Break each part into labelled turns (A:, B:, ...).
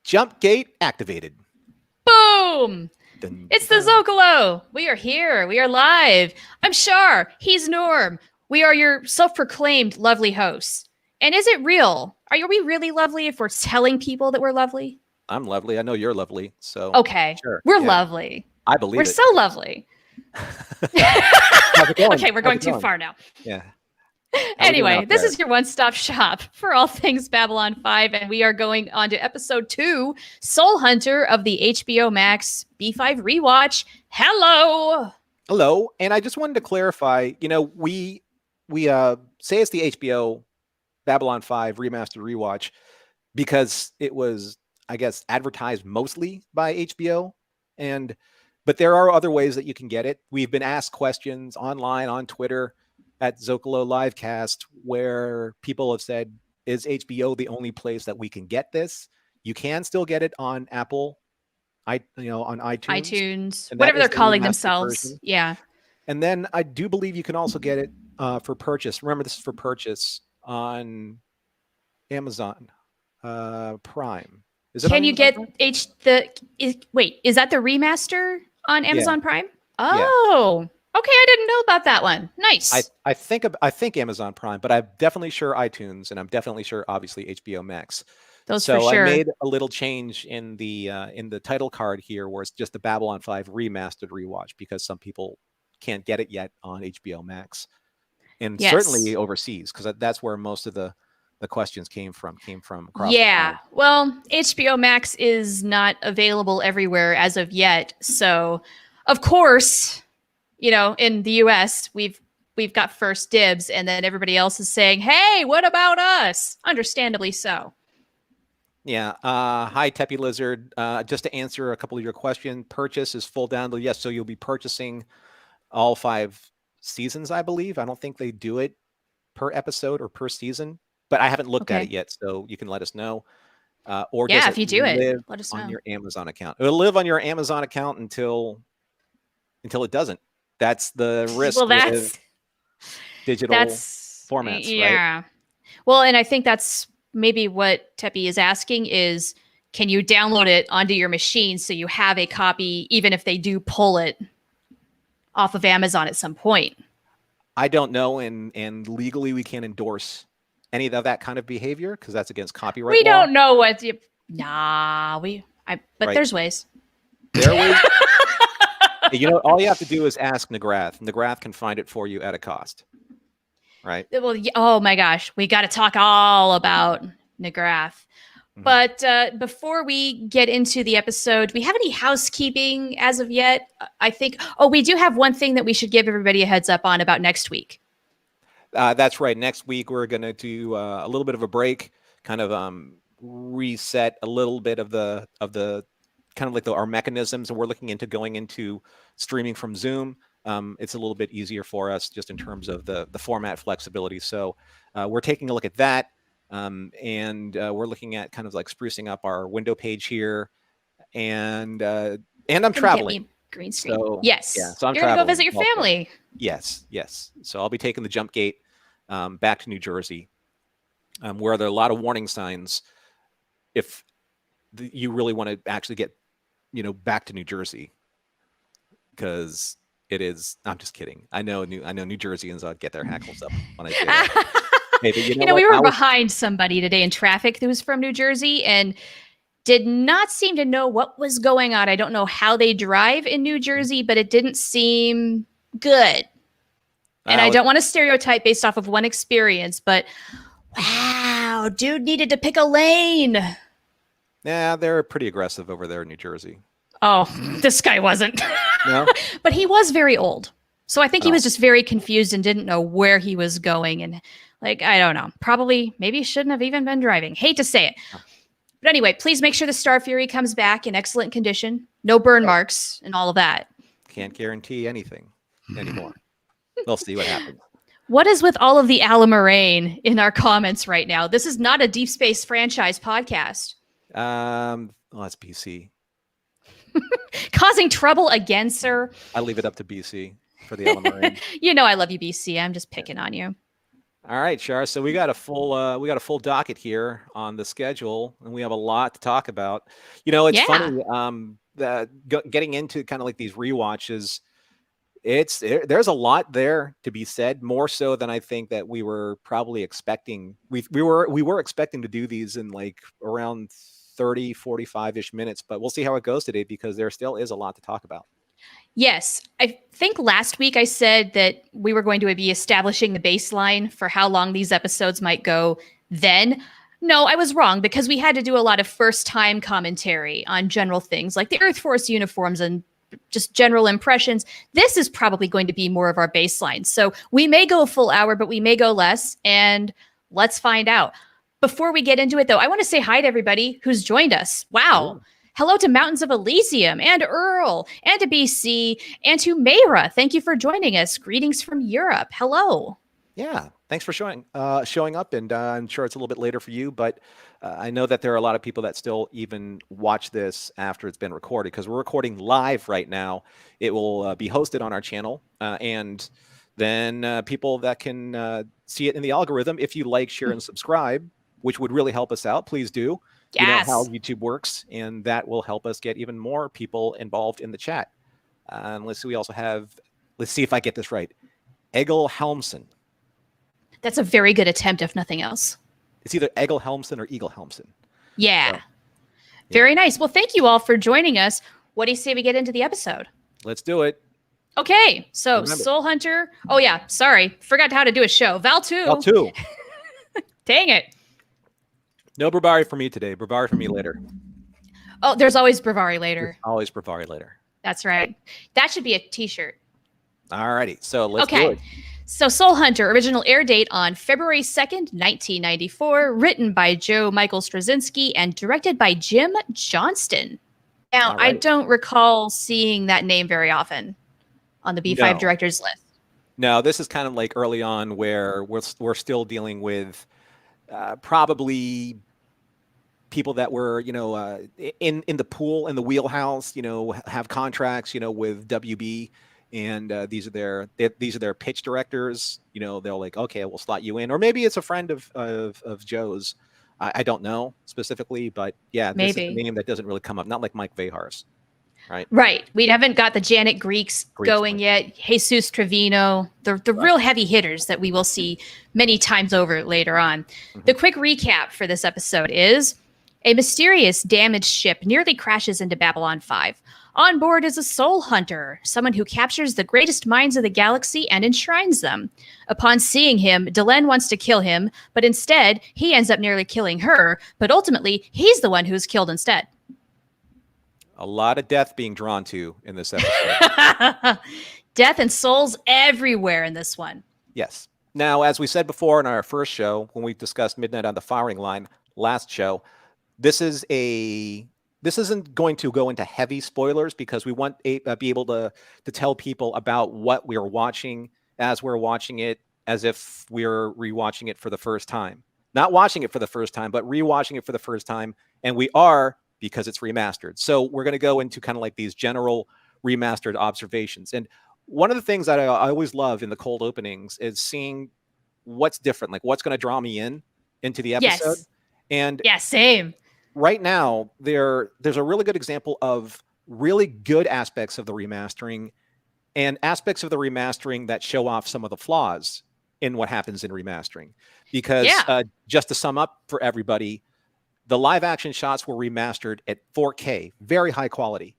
A: Jump gate activated.
B: Boom!
A: Dun,
B: It's the Zocalo. We are here. We are live. I'm Char. He's Norm. We are your self-proclaimed lovely hosts. And is it real? Are we really lovely if we're telling people that we're lovely?
A: I'm lovely. I know you're lovely. So
B: okay,
A: sure.
B: We're lovely.
A: I believe
B: we're
A: it.
B: So lovely. Okay, we're going too far now.
A: Yeah.
B: Anyway, this is your one-stop shop for all things Babylon 5, and we are going on to episode 2, Soul Hunter of the HBO Max B5 Rewatch.
A: Hello. And I just wanted to clarify, we say it's the HBO Babylon 5 Remastered Rewatch because it was, I guess, advertised mostly by HBO. But there are other ways that you can get it. We've been asked questions online on Twitter at ZócaloLivecast where people have said, is HBO the only place that we can get this? You can still get it on Apple, on iTunes,
B: whatever they're calling themselves. Version. Yeah.
A: And then I do believe you can also get it for purchase. Remember, this is for purchase on Amazon Prime.
B: Can you get is that the remaster on Amazon Prime? Oh. Yeah. Okay, I didn't know about that one. Nice.
A: I think Amazon Prime, but I'm definitely sure iTunes, and I'm definitely sure, obviously, HBO Max.
B: Those for sure.
A: I made a little change in the title card here, where it's just the Babylon 5 Remastered Rewatch, because some people can't get it yet on HBO Max, and certainly overseas, because that's where most of the questions came from across the
B: well, HBO Max is not available everywhere as of yet, so of course, in the US, we've got first dibs, and then everybody else is saying, hey, what about us? Understandably so.
A: Yeah. Hi, Teppy Lizard. Just to answer a couple of your questions, purchase is full download. Yes, so you'll be purchasing all 5 seasons, I believe. I don't think they do it per episode or per season, but I haven't looked at it yet, so you can let us know. Or
B: if you do it, let us know.
A: On your Amazon account. It'll live on your Amazon account until it doesn't. That's the risk with digital formats,
B: right? Well, and I think that's maybe what Teppy is asking is, can you download it onto your machine so you have a copy, even if they do pull it off of Amazon at some point?
A: I don't know, and legally we can't endorse any of that kind of behavior because that's against copyright law.
B: We don't know what you... but there's ways.
A: There are ways. All you have to do is ask Nagrath. Nagrath can find it for you at a cost. Right?
B: Well, oh my gosh. We got to talk all about Nagrath. Mm-hmm. But before we get into the episode, do we have any housekeeping as of yet? I think, we do have one thing that we should give everybody a heads up on about next week.
A: That's right. Next week, we're going to do a little bit of a break, kind of reset a little bit of the kind of like our mechanisms, and we're looking into going into streaming from Zoom. It's a little bit easier for us just in terms of the format flexibility. So we're taking a look at that, and we're looking at kind of like sprucing up our window page here, and I'm traveling.
B: Green screen.
A: So,
B: yes.
A: Yeah. So
B: you're gonna go visit your family.
A: Yes. So I'll be taking the jump gate back to New Jersey, where there are a lot of warning signs. If you really want to actually get back to New Jersey, because it is. I'm just kidding. I know New Jerseyans get their hackles up when I say that. Hey,
B: we were behind somebody today in traffic who was from New Jersey and did not seem to know what was going on. I don't know how they drive in New Jersey, but it didn't seem good. And I don't want to stereotype based off of one experience, but wow, dude needed to pick a lane.
A: Yeah, they're pretty aggressive over there in New Jersey.
B: Oh, this guy wasn't.
A: No?
B: But he was very old. So I think he was just very confused and didn't know where he was going. And I don't know. Maybe shouldn't have even been driving. Hate to say it. But anyway, please make sure the Star Fury comes back in excellent condition. No burn marks and all of that.
A: Can't guarantee anything anymore. We'll see what happens.
B: What is with all of the Alamoraine in our comments right now? This is not a Deep Space franchise podcast.
A: Well, that's BC.
B: Causing trouble again, sir.
A: I leave it up to BC for the Alamoraine.
B: I love you, BC. I'm just picking on you.
A: All right, Char. So we got a full docket here on the schedule, and we have a lot to talk about. It's
B: Yeah.
A: funny. Getting into kind of like these rewatches, there's a lot there to be said, more so than I think that we were probably expecting. We were expecting to do these in like around 30, 45-ish minutes, but we'll see how it goes today because there still is a lot to talk about.
B: Yes. I think last week I said that we were going to be establishing the baseline for how long these episodes might go then. No, I was wrong because we had to do a lot of first time commentary on general things like the Earth Force uniforms and just general impressions. This is probably going to be more of our baseline. So we may go a full hour, but we may go less. And let's find out. Before we get into it, though, I want to say hi to everybody who's joined us. Wow.
A: Yeah.
B: Hello to Mountains of Elysium and Earl and to BC and to Mayra. Thank you for joining us. Greetings from Europe. Hello.
A: Yeah, thanks for showing up, and I'm sure it's a little bit later for you, but I know that there are a lot of people that still even watch this after it's been recorded because we're recording live right now. It will be hosted on our channel, and then people that can see it in the algorithm, if you like, share, and subscribe, which would really help us out, please do.
B: Yes.
A: You know how YouTube works, and that will help us get even more people involved in the chat. Let's see if I get this right. Egil Helmsen.
B: That's a very good attempt, if nothing else.
A: It's either Egil Helmsen or Eagle Helmsen.
B: Yeah. So, very nice. Well, thank you all for joining us. What do you say we get into the episode?
A: Let's do it.
B: Okay. So Soul Hunter. Oh, yeah. Sorry. Forgot how to do a show. Val 2.
A: Val 2.
B: Dang it.
A: No Brevary for me today. Brevary for me later.
B: Oh, there's always Brevary later.
A: There's always Brevary later.
B: That's right. That should be a t-shirt.
A: All righty. So let's do it.
B: So Soul Hunter, original air date on February 2nd, 1994, written by Joe Michael Straczynski and directed by Jim Johnston. Now, I don't recall seeing that name very often on the B5 directors list.
A: No, this is kind of like early on where we're still dealing with probably people that were, in the pool, in the wheelhouse, have contracts, with WB. And these are their pitch directors. They're like, okay, we'll slot you in, or maybe it's a friend of Joe's. I don't know specifically, but yeah, this is a name that doesn't really come up. Not like Mike Vehars, right?
B: Right. We haven't got the Janet Greeks going yet. Jesus Trevino, the real heavy hitters that we will see many times over later on. Mm-hmm. The quick recap for this episode is a mysterious damaged ship nearly crashes into Babylon 5. On board is a soul hunter, someone who captures the greatest minds of the galaxy and enshrines them. Upon seeing him, Delenn wants to kill him, but instead, he ends up nearly killing her, but ultimately, he's the one who's killed instead.
A: A lot of death being drawn to in this episode.
B: Death and souls everywhere in this one.
A: Yes. Now, as we said before in our first show, when we discussed Midnight on the Firing Line last show, this isn't going to go into heavy spoilers because we want to be able to tell people about what we are watching as we're watching it, as if we're rewatching it for the first time. Not watching it for the first time, but rewatching it for the first time. And we are, because it's remastered. So we're going to go into kind of like these general remastered observations. And one of the things that I always love in the cold openings is seeing what's different, like what's going to draw me into the episode.
B: Yes.
A: And
B: yeah, same.
A: Right now, there's a really good example of really good aspects of the remastering and aspects of the remastering that show off some of the flaws in what happens in remastering. Because just to sum up for everybody, the live action shots were remastered at 4K, very high quality.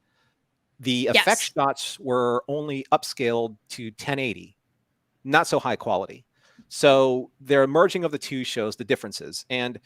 A: The effect shots were only upscaled to 1080, not so high quality. So their merging of the two shows the differences. And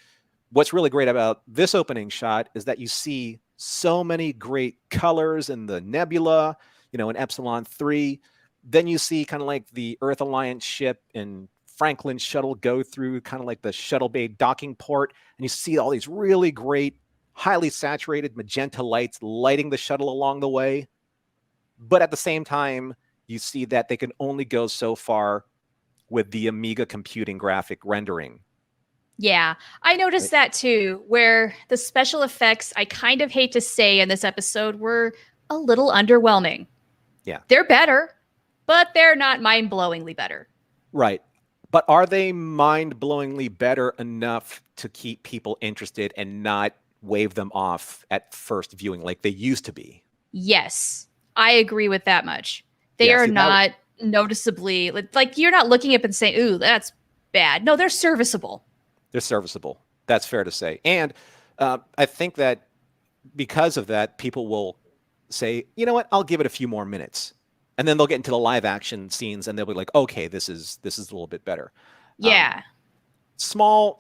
A: what's really great about this opening shot is that you see so many great colors in the nebula, in Epsilon 3. Then you see kind of like the Earth Alliance ship and Franklin's shuttle go through kind of like the shuttle bay docking port. And you see all these really great, highly saturated magenta lights lighting the shuttle along the way. But at the same time, you see that they can only go so far with the Amiga computing graphic rendering.
B: Yeah, I noticed that too, where the special effects, I kind of hate to say in this episode, were a little underwhelming.
A: Yeah.
B: They're better, but they're not mind-blowingly better.
A: Right. But are they mind-blowingly better enough to keep people interested and not wave them off at first viewing like they used to be?
B: Yes, I agree with that much. They
A: Yeah,
B: are
A: see,
B: not noticeably like you're not looking up and saying, "Ooh, that's bad." No, they're serviceable.
A: they're serviceable. That's fair to say. And I think that because of that, people will say, you know what, I'll give it a few more minutes. And then they'll get into the live action scenes and they'll be like, okay, this is a little bit better.
B: Yeah.
A: Small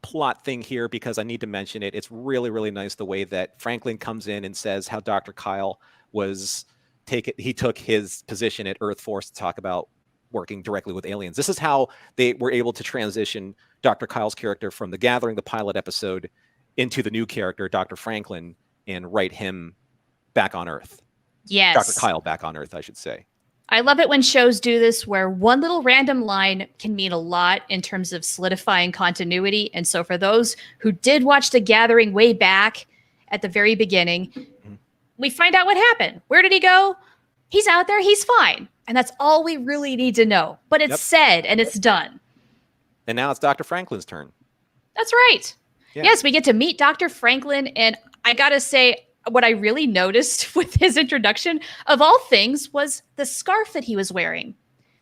A: plot thing here because I need to mention it. It's really, really nice the way that Franklin comes in and says how Dr. Kyle he took his position at Earth Force to talk about working directly with aliens. This is how they were able to transition Dr. Kyle's character from The Gathering, the pilot episode, into the new character, Dr. Franklin, and write him back on Earth.
B: Yes.
A: Dr. Kyle back on Earth, I should say.
B: I love it when shows do this where one little random line can mean a lot in terms of solidifying continuity. And so for those who did watch The Gathering way back at the very beginning, we find out what happened. Where did he go? He's out there. He's fine. And that's all we really need to know. But it's said and it's done.
A: And now it's Dr. Franklin's turn.
B: That's right.
A: Yeah.
B: Yes, we get to meet Dr. Franklin. And I got to say, what I really noticed with his introduction, of all things, was the scarf that he was wearing.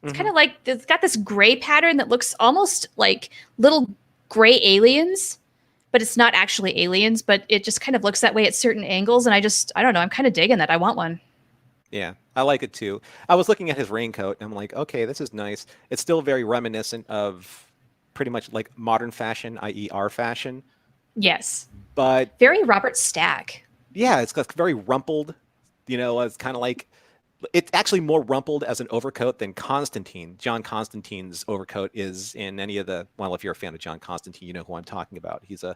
B: It's kind of like, it's got this gray pattern that looks almost like little gray aliens, but it's not actually aliens, but it just kind of looks that way at certain angles. And I don't know, I'm kind of digging that. I want one.
A: Yeah, I like it too. I was looking at his raincoat and I'm like, okay, this is nice. It's still very reminiscent of pretty much like modern fashion, i.e. our fashion.
B: Yes.
A: But
B: very Robert Stack.
A: Yeah, it's very rumpled. You know, it's kind of like, it's actually more rumpled as an overcoat than Constantine. John Constantine's overcoat is in any of the, well, if you're a fan of John Constantine, you know who I'm talking about. He's a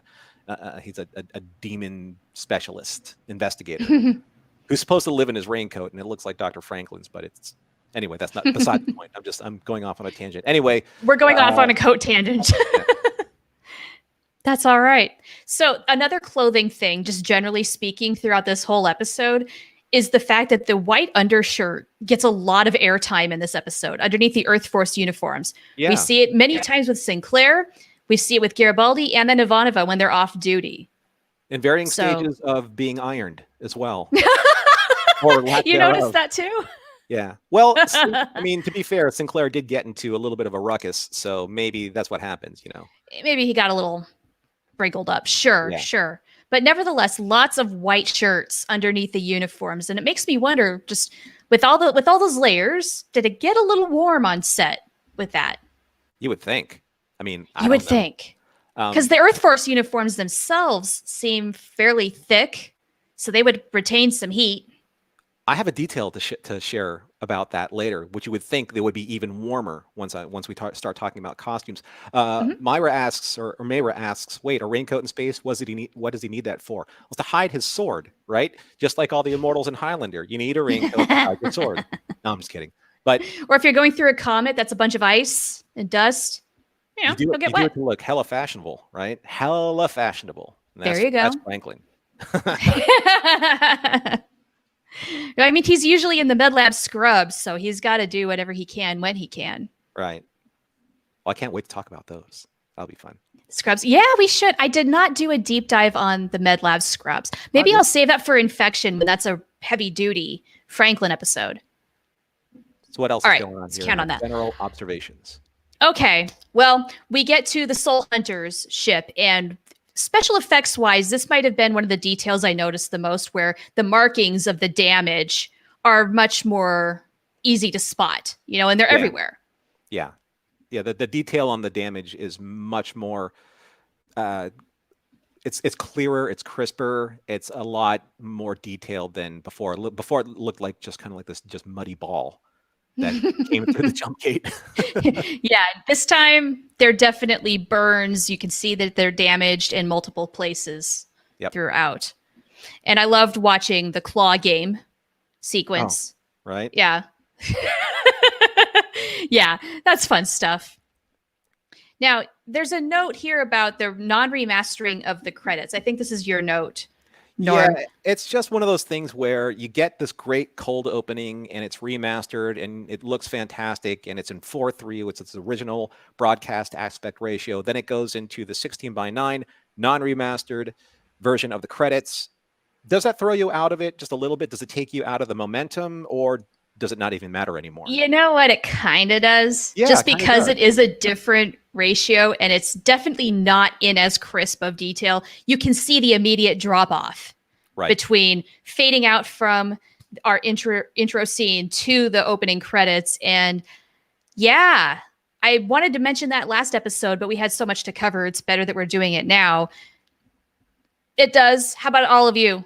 A: demon specialist investigator who's supposed to live in his raincoat, and it looks like Dr. Franklin's, but it's, anyway, that's not beside the point. I'm going off on a tangent. Anyway.
B: We're going off on a coat tangent. Yeah. That's all right. So another clothing thing, just generally speaking throughout this whole episode, is the fact that the white undershirt gets a lot of airtime in this episode underneath the Earth Force uniforms. Yeah. We see it many times with Sinclair. We see it with Garibaldi and then Ivanova when they're off duty.
A: In varying stages of being ironed as well.
B: You noticed that too?
A: Yeah. Well, I mean, to be fair, Sinclair did get into a little bit of a ruckus, so maybe that's what happens, you know.
B: Maybe he got a little wrinkled up. Sure. But nevertheless, lots of white shirts underneath the uniforms. And it makes me wonder, just with all those layers, did it get a little warm on set with that?
A: You would think. I mean,
B: you would think. Because the Earth Force uniforms themselves seem fairly thick, so they would retain some heat.
A: I have a detail to share about that later, which you would think they would be even warmer once we start talking about costumes. Myra asks, or Mayra asks, wait, a raincoat in space? What does he need that for? Well, it's to hide his sword, right? Just like all the immortals in Highlander, you need a raincoat to hide your sword. No, I'm just kidding. But
B: or if you're going through a comet that's a bunch of ice and dust, you'll get wet.
A: You do it to look hella fashionable, right? Hella fashionable.
B: There you go.
A: That's Franklin.
B: I mean, he's usually in the med lab scrubs, so he's got to do whatever he can when he can.
A: Right. Well, I can't wait to talk about those. That'll be fun.
B: Scrubs. Yeah, we should. I did not do a deep dive on the med lab scrubs. Maybe I'll save that for Infection, but that's a heavy duty Franklin episode.
A: So what else is going on here?
B: Count on that.
A: General observations.
B: Okay. Well, we get to the Soul Hunters ship, and special effects wise, this might have been one of the details I noticed the most, where the markings of the damage are much more easy to spot, and they're everywhere.
A: Yeah. Yeah. The detail on the damage is much more, it's clearer, it's crisper, it's a lot more detailed than before. Before it looked like just kind of like this just muddy ball that came through the jump gate.
B: Yeah, this time they're definitely burns. You can see that they're damaged in multiple places throughout. And I loved watching the claw game sequence.
A: Oh, right?
B: Yeah. Yeah, that's fun stuff. Now, there's a note here about the non-remastering of the credits. I think this is your note.
A: Yeah,
B: Norm.
A: it's just one of those things where you get this great cold opening and it's remastered and it looks fantastic and it's in 4:3, which is its original broadcast aspect ratio. Then it goes into the 16:9 non-remastered version of the credits. Does that throw you out of it just a little bit? Does it take you out of the momentum, or does it not even matter anymore?
B: You know what? It kind of does.
A: Yeah,
B: Just
A: it kinda
B: because
A: does.
B: it is a different ratio and it's definitely not in as crisp of detail, you can see the immediate drop off
A: Right.
B: between fading out from our intro scene to the opening credits. And yeah, I wanted to mention that last episode, but we had so much to cover. It's better that we're doing it now. It does. How about all of you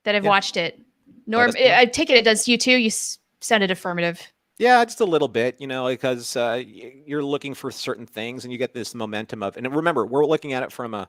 B: that have
A: Yeah.
B: watched it?
A: Let
B: Norm,
A: us know.
B: I take it does you too. You sounded affirmative.
A: Yeah, just a little bit, because you're looking for certain things, and you get this momentum of. And remember, we're looking at it from a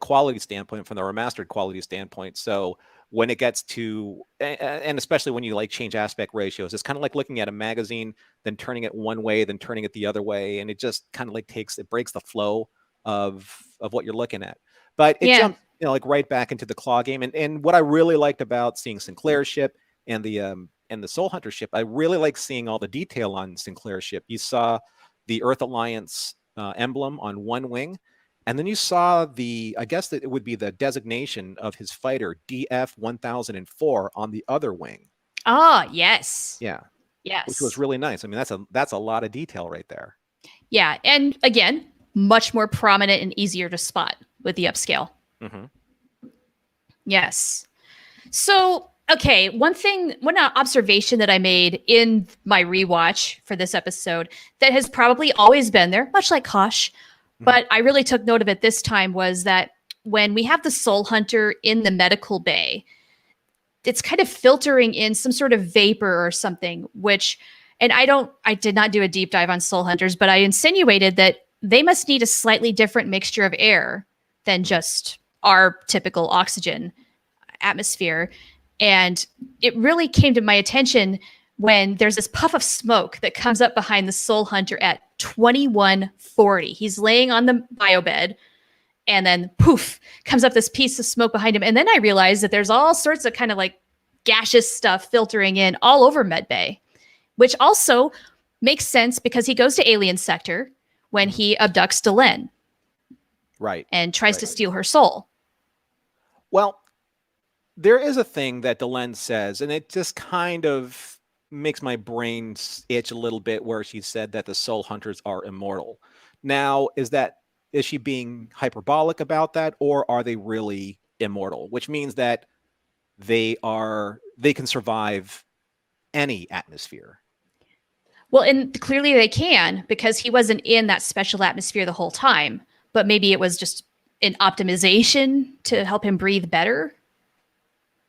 A: quality standpoint, from the remastered quality standpoint. So when it gets to, and especially when you like change aspect ratios, it's kind of like looking at a magazine, then turning it one way, then turning it the other way, and it just kind of like breaks the flow of what you're looking at. But it
B: Yeah.
A: jumps, like right back into the claw game. And what I really liked about seeing Sinclair's ship and the Soul Hunter ship, I really like seeing all the detail on Sinclair's ship. You saw the Earth Alliance emblem on one wing, and then you saw I guess that it would be the designation of his fighter, DF-1004, on the other wing.
B: Ah, yes.
A: Yeah, which was
B: Yes.
A: really nice. I mean, that's a lot of detail right there.
B: Yeah. And again, much more prominent and easier to spot with the upscale.
A: Mm-hmm.
B: Yes. So, okay, one observation that I made in my rewatch for this episode that has probably always been there, much like Kosh, but I really took note of it this time, was that when we have the Soul Hunter in the medical bay, it's kind of filtering in some sort of vapor or something, and I did not do a deep dive on Soul Hunters, but I insinuated that they must need a slightly different mixture of air than just our typical oxygen atmosphere. And it really came to my attention when there's this puff of smoke that comes up behind the Soul Hunter at 2140. He's laying on the biobed, and then poof, comes up this piece of smoke behind him. And then I realized that there's all sorts of kind of like gaseous stuff filtering in all over Medbay, which also makes sense because he goes to Alien Sector when he abducts Delenn.
A: Right.
B: And tries to steal her soul.
A: Well, there is a thing that Delenn says, and it just kind of makes my brain itch a little bit, where she said that the Soul Hunters are immortal. Now, is she being hyperbolic about that, or are they really immortal? Which means that they can survive any atmosphere.
B: Well, and clearly they can, because he wasn't in that special atmosphere the whole time, but maybe it was just an optimization to help him breathe better.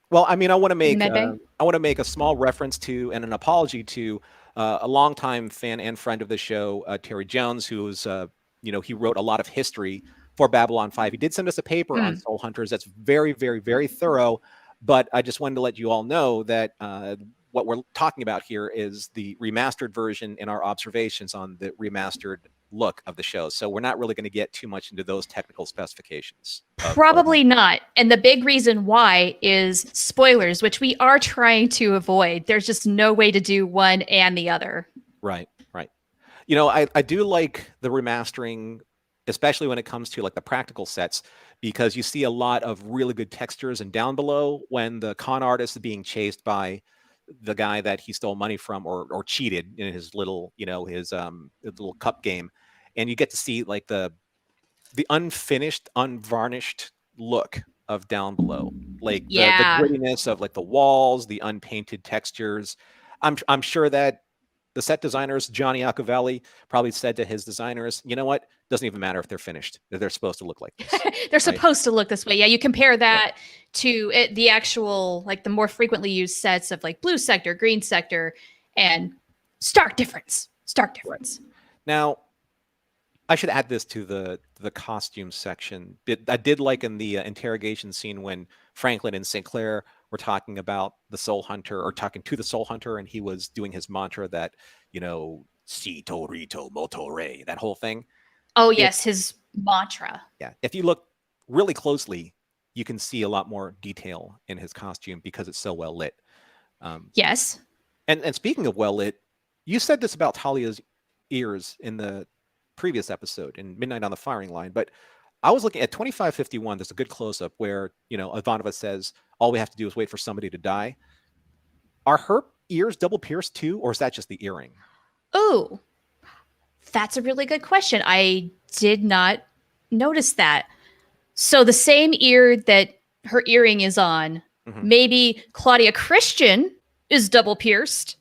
A: Well, I mean, I want to make a small reference to and an apology to a longtime fan and friend of the show, Terry Jones, who's he wrote a lot of history for Babylon 5. He did send us a paper on Soul Hunters that's very, very, very thorough. But I just wanted to let you all know that what we're talking about here is the remastered version in our observations on the remastered look of the show. So we're not really going to get too much into those technical specifications.
B: Probably not. And the big reason why is spoilers, which we are trying to avoid. There's just no way to do one and the other.
A: Right, right. I do like the remastering, especially when it comes to like the practical sets, because you see a lot of really good textures. And down below, when the con artist is being chased by the guy that he stole money from or cheated in his little, his little cup game, and you get to see like the unfinished, unvarnished look of down below, like the grittiness of like the walls, the unpainted textures. I'm sure that the set designers, Johnny Accavelli, probably said to his designers, you know what? Doesn't even matter if they're finished. They're supposed to look like this.
B: They're supposed to look this way. Yeah, you compare that to the actual, like the more frequently used sets of like Blue Sector, Green Sector, and stark difference. Stark difference.
A: Right. Now, I should add this to the costume section. I did like in the interrogation scene when Franklin and Sinclair were talking about the Soul Hunter, or talking to the Soul Hunter, and he was doing his mantra that, Sito Rito Moto Re, that whole thing.
B: Oh, yes, his mantra.
A: Yeah. If you look really closely, you can see a lot more detail in his costume because it's so well lit.
B: Yes.
A: And speaking of well lit, you said this about Talia's ears in the previous episode in Midnight on the Firing Line, but I was looking at 2551. There's a good close up where, Ivanova says, all we have to do is wait for somebody to die. Are her ears double pierced too, or is that just the earring?
B: Oh, that's a really good question. I did not notice that. So the same ear that her earring is on, maybe Claudia Christian is double pierced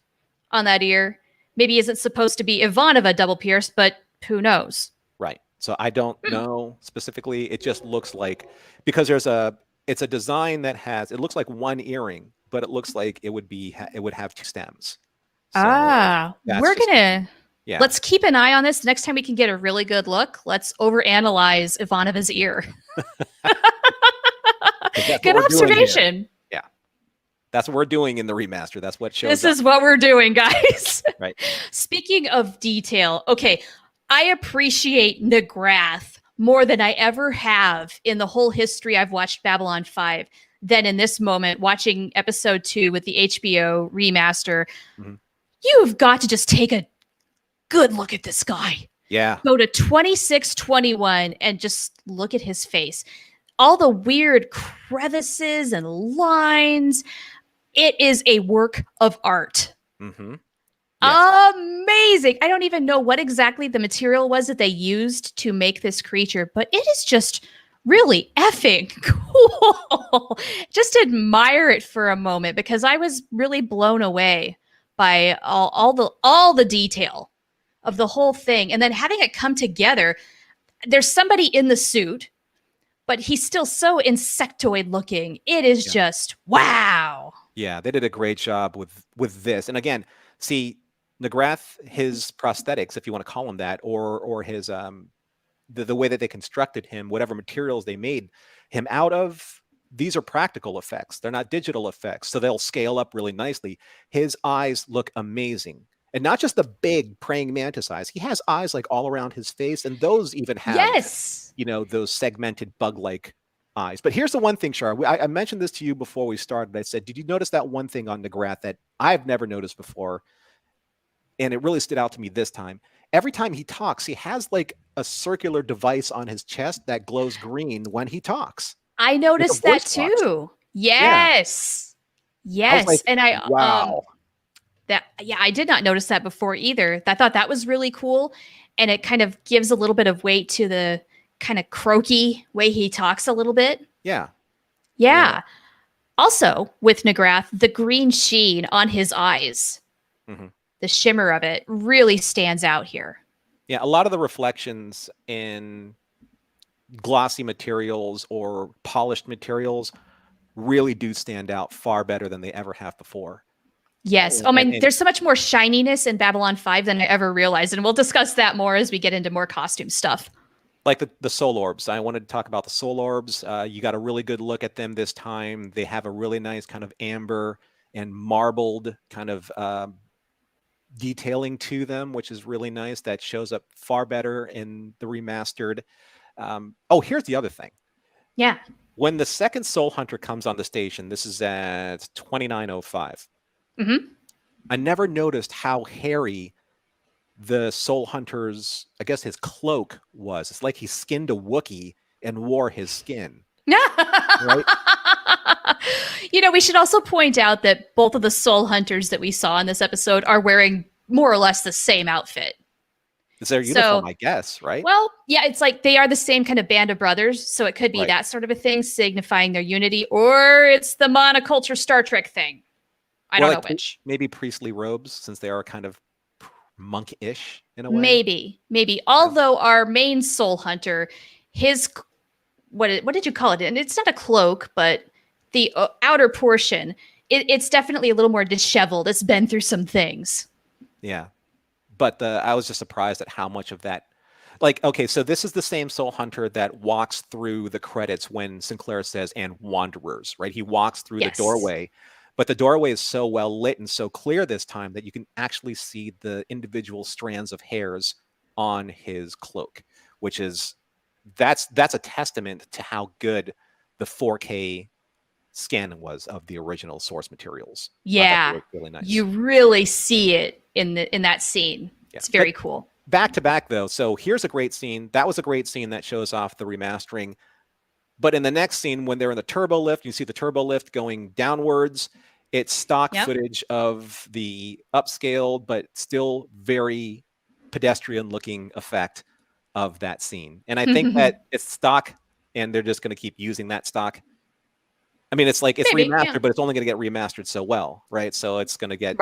B: on that ear. Maybe isn't supposed to be Ivanova double pierced, but who knows?
A: Right. So I don't know specifically. It just looks like, because it's a design that it looks like one earring, but it looks like it would have two stems. So
B: let's keep an eye on this. Next time we can get a really good look, let's overanalyze Ivanova's ear. Good observation.
A: Yeah. That's what we're doing in the remaster. That's what shows
B: This is what we're doing, guys.
A: Right.
B: Speaking of detail, okay, I appreciate Nagrath more than I ever have in the whole history I've watched Babylon 5 than in this moment watching episode 2 with the HBO remaster. You've got to just take a good look at this guy.
A: Yeah.
B: Go to 2621 and just look at his face. All the weird crevices and lines. It is a work of art.
A: Yes.
B: Amazing. I don't even know what exactly the material was that they used to make this creature, but it is just really effing cool. Just admire it for a moment because I was really blown away by all the detail of the whole thing. And then having it come together, there's somebody in the suit, but he's still so insectoid looking. It is just wow.
A: Yeah, they did a great job with this. And again, see, Nagrath, his prosthetics, if you want to call them that, or his the way that they constructed him, whatever materials they made him out of, these are practical effects. They're not digital effects, so they'll scale up really nicely. His eyes look amazing. And not just the big praying mantis eyes. He has eyes like all around his face, and those even have, those segmented bug-like eyes. But here's the one thing, Char. I mentioned this to you before we started. I said, did you notice that one thing on Nagrath that I've never noticed before? And it really stood out to me this time. Every time he talks, he has like a circular device on his chest that glows green when he talks.
B: I noticed that too. Yes.
A: Yeah.
B: Yes.
A: Like,
B: and
A: wow.
B: I did not notice that before either. I thought that was really cool. And it kind of gives a little bit of weight to the kind of croaky way he talks a little bit.
A: Yeah.
B: Yeah. Also, with Nagrath, the green sheen on his eyes, the shimmer of it really stands out here.
A: Yeah, a lot of the reflections in glossy materials or polished materials really do stand out far better than they ever have before.
B: Yes. Oh, man, there's so much more shininess in Babylon 5 than I ever realized. And we'll discuss that more as we get into more costume stuff.
A: Like the soul orbs. I wanted to talk about the soul orbs. You got a really good look at them this time. They have a really nice kind of amber and marbled kind of detailing to them, which is really nice. That shows up far better in the remastered. Here's the other thing.
B: Yeah.
A: When the second Soul Hunter comes on the station, this is at 2905. I never noticed how hairy the Soul Hunter's, I guess his cloak was. It's like he skinned a Wookiee and wore his skin. Right?
B: We should also point out that both of the Soul Hunters that we saw in this episode are wearing more or less the same outfit.
A: It's their uniform, I guess, right?
B: Well, yeah, it's like they are the same kind of band of brothers, so it could be that sort of a thing, signifying their unity, or it's the monoculture Star Trek thing. I don't know which.
A: Maybe priestly robes, since they are kind of monk-ish in a way.
B: Maybe. Although our main Soul Hunter, his what did you call it? And it's not a cloak, but the outer portion, it's definitely a little more disheveled. It's been through some things.
A: Yeah. But I was just surprised at how much of that, like, okay, so this is the same Soul Hunter that walks through the credits when Sinclair says, and wanderers, right? He walks through the doorway, but the doorway is so well lit and so clear this time that you can actually see the individual strands of hairs on his cloak, which is, that's a testament to how good the 4K scan was of the original source materials.
B: Yeah,
A: really nice.
B: You really see it in that scene. Yeah. It's very cool.
A: Back to back though, so here's a great scene. That was a great scene that shows off the remastering. But in the next scene, when they're in the turbo lift, you see the turbo lift going downwards. It's stock footage of the upscaled, but still very pedestrian-looking effect of that scene. And I think that it's stock, and they're just going to keep using that stock. I mean, it's like it's remastered, but it's only going to get remastered so well, right? So it's going to get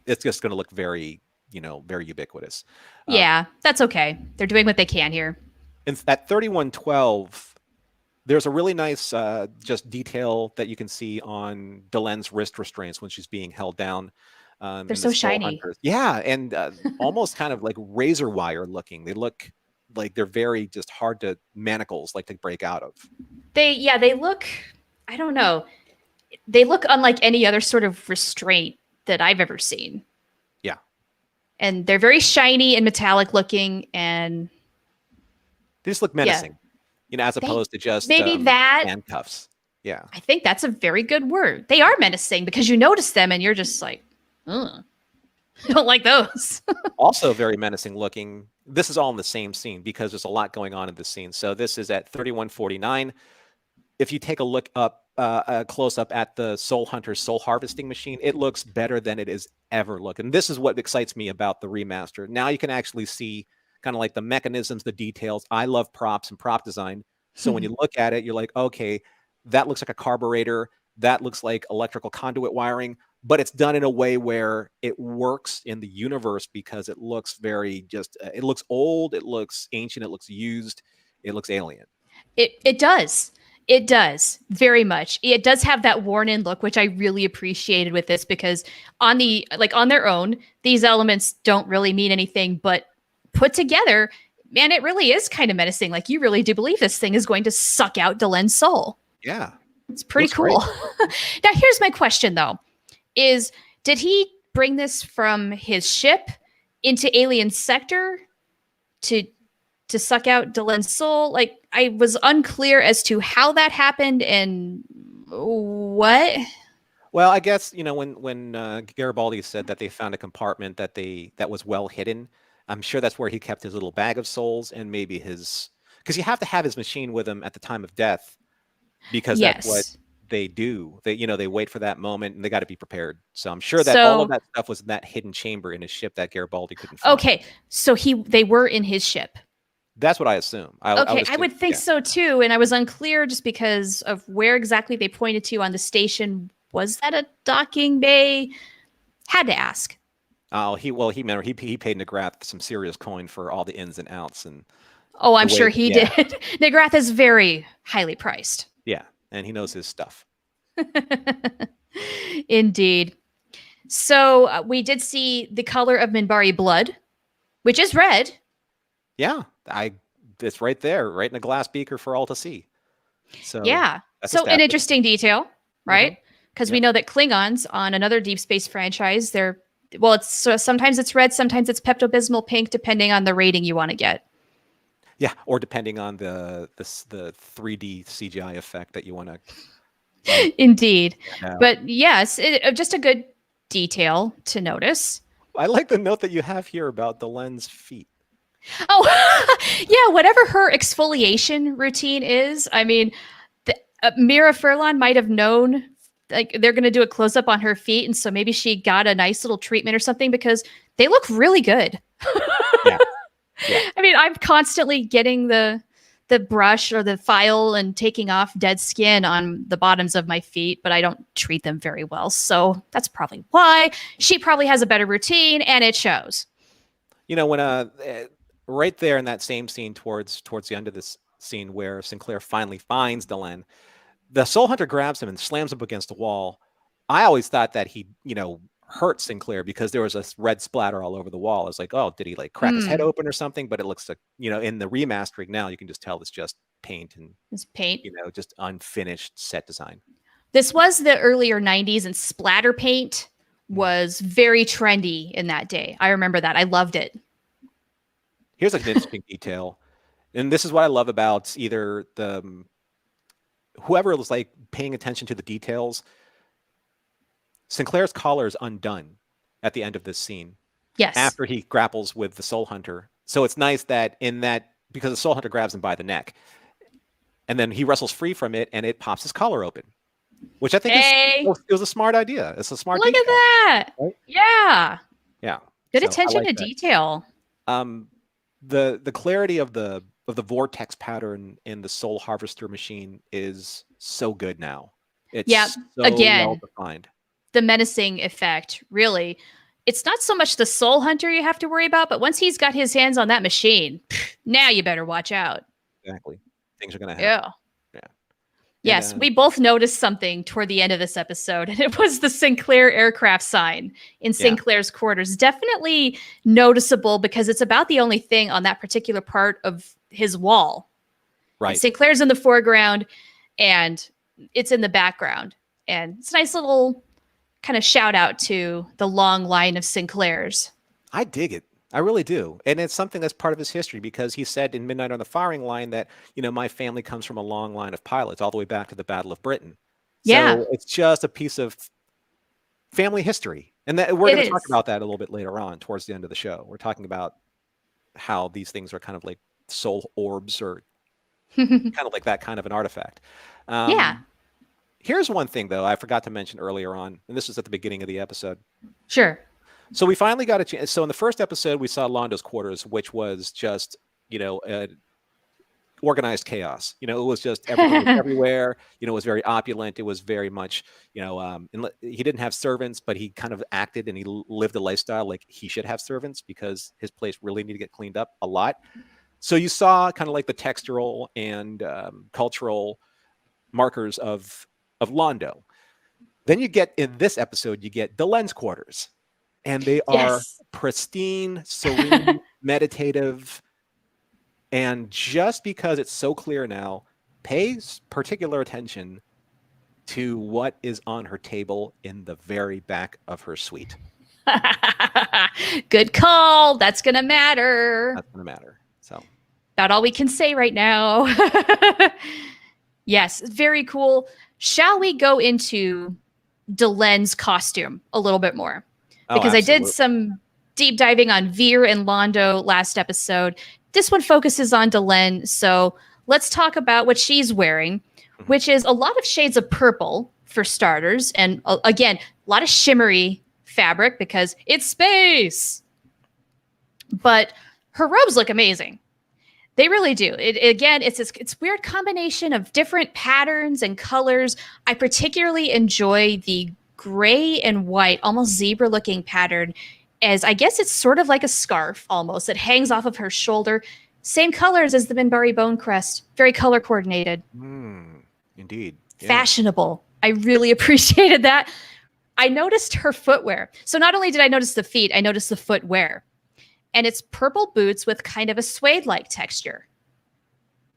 A: It's just going to look very, very ubiquitous.
B: Yeah, that's okay. They're doing what they can here.
A: And at 3112. There's a really nice just detail that you can see on Delenn's wrist restraints when she's being held down.
B: They're so shiny.
A: Yeah, and almost kind of like razor wire looking. They look like they're very just hard to manacles, like to break out of.
B: They look, I don't know. They look unlike any other sort of restraint that I've ever seen.
A: Yeah.
B: And they're very shiny and metallic looking, and
A: they just look menacing. Yeah. As opposed to just
B: maybe
A: handcuffs. Yeah.
B: I think that's a very good word. They are menacing because you notice them and you're just like, I don't like those.
A: Also very menacing looking. This is all in the same scene because there's a lot going on in this scene. So this is at 3149. If you take a look up, a close up at the Soul Hunter's soul harvesting machine, it looks better than it has ever looked. And this is what excites me about the remaster. Now you can actually see kind of like the mechanisms, the details. I love props and prop design. So when you look at it, you're like, okay, that looks like a carburetor. That looks like electrical conduit wiring, but it's done in a way where it works in the universe because it looks very it looks old. It looks ancient. It looks used. It looks alien.
B: It does. It does very much. It does have that worn in look, which I really appreciated with this because on their own, these elements don't really mean anything, but put together, man, it really is kind of menacing. Like you really do believe this thing is going to suck out Delenn's soul.
A: Yeah.
B: It's pretty cool. Now, here's my question though, did he bring this from his ship into Alien Sector to suck out Delenn's soul? Like I was unclear as to how that happened and what.
A: Well, I guess, when Garibaldi said that they found a compartment that was well hidden, I'm sure that's where he kept his little bag of souls and maybe because you have to have his machine with him at the time of death because that's what they do. They wait for that moment and they got to be prepared. So I'm sure that all of that stuff was in that hidden chamber in his ship that Garibaldi couldn't find.
B: Okay. So they were in his ship.
A: That's what I assume.
B: I would think so too. And I was unclear just because of where exactly they pointed to on the station. Was that a docking bay? Had to ask.
A: Oh, he paid McGrath some serious coin for all the ins and outs and.
B: Oh, I'm sure he did. McGrath is very highly priced.
A: Yeah, and he knows his stuff.
B: Indeed. So we did see the color of Minbari blood, which is red.
A: Yeah, it's right there, right in a glass beaker for all to see. So
B: yeah, so an interesting detail, right? Because we know that Klingons on another Deep Space franchise, sometimes it's red, sometimes it's Pepto-Bismol pink, depending on the rating you want to get.
A: Yeah, or depending on the 3D CGI effect that you want to.
B: Indeed, but yes, just a good detail to notice.
A: I like the note that you have here about Delenn's feet.
B: Oh, yeah, whatever her exfoliation routine is. I mean, Mira Furlan might have known. Like they're going to do a close up on her feet. And so maybe she got a nice little treatment or something because they look really good.
A: Yeah.
B: I mean, I'm constantly getting the brush or the file and taking off dead skin on the bottoms of my feet, but I don't treat them very well. So that's probably why she probably has a better routine and it shows.
A: When right there in that same scene towards the end of this scene where Sinclair finally finds Delenn, the Soul Hunter grabs him and slams him against the wall. I always thought that he, hurt Sinclair because there was a red splatter all over the wall. I was like, oh, did he like crack his head open or something? But it looks like, in the remastering now, you can just tell it's just paint and
B: it's paint,
A: just unfinished set design.
B: This was the earlier 90s and splatter paint was very trendy in that day. I remember that. I loved it.
A: Here's an interesting detail. And this is what I love about either the whoever was like paying attention to the details, Sinclair's collar is undone at the end of this scene.
B: Yes.
A: After he grapples with the Soul Hunter. So it's nice that because the Soul Hunter grabs him by the neck, and then he wrestles free from it, and it pops his collar open, which I think it was a smart idea. It's a smart.
B: Look at that! Right? Yeah.
A: Yeah.
B: Good attention to detail.
A: The clarity of the vortex pattern in the Soul Harvester machine is so good now. It's so
B: again
A: well defined.
B: The menacing effect, really. It's not so much the Soul Hunter you have to worry about, but once he's got his hands on that machine, now you better watch out.
A: Exactly. Things are going to happen. Yeah.
B: Yes, we both noticed something toward the end of this episode, and it was the Sinclair aircraft sign in Sinclair's quarters. Definitely noticeable because it's about the only thing on that particular part of his wall.
A: Right.
B: And Sinclair's in the foreground, and it's in the background. And it's a nice little kind of shout out to the long line of Sinclairs.
A: I dig it. I really do. And it's something that's part of his history because he said in Midnight on the Firing Line that, my family comes from a long line of pilots all the way back to the Battle of Britain. So it's just a piece of family history. And that we're going to talk about that a little bit later on towards the end of the show. We're talking about how these things are kind of like soul orbs or kind of like that kind of an artifact. Here's one thing, though, I forgot to mention earlier on, and this was at the beginning of the episode.
B: Sure.
A: So we finally got a chance. So in the first episode, we saw Londo's quarters, which was just, organized chaos. It was just everything was everywhere. It was very opulent. It was very much, he didn't have servants, but he kind of acted and he lived a lifestyle like he should have servants because his place really needed to get cleaned up a lot. So you saw kind of like the textural and cultural markers of Londo. Then you get in this episode, you get Delenn's quarters, and they are pristine, serene, meditative. And just because it's so clear now, pay particular attention to what is on her table in the very back of her suite.
B: Good call. That's going to matter.
A: That's going to matter. So
B: about all we can say right now. Yes, very cool. Shall we go into Delenn's costume a little bit more? Because I did some deep diving on Veer and Londo last episode. This one focuses on Delenn. So let's talk about what she's wearing, which is a lot of shades of purple for starters. And again, a lot of shimmery fabric because it's space. But her robes look amazing. They really do. It's weird combination of different patterns and colors. I particularly enjoy the gray and white, almost zebra-looking pattern, as I guess it's sort of like a scarf almost. It hangs off of her shoulder. Same colors as the Minbari bone crest. Very color coordinated.
A: Indeed.
B: Yeah. Fashionable. I really appreciated that. I noticed her footwear. So not only did I notice the feet, I noticed the footwear. And it's purple boots with kind of a suede-like texture.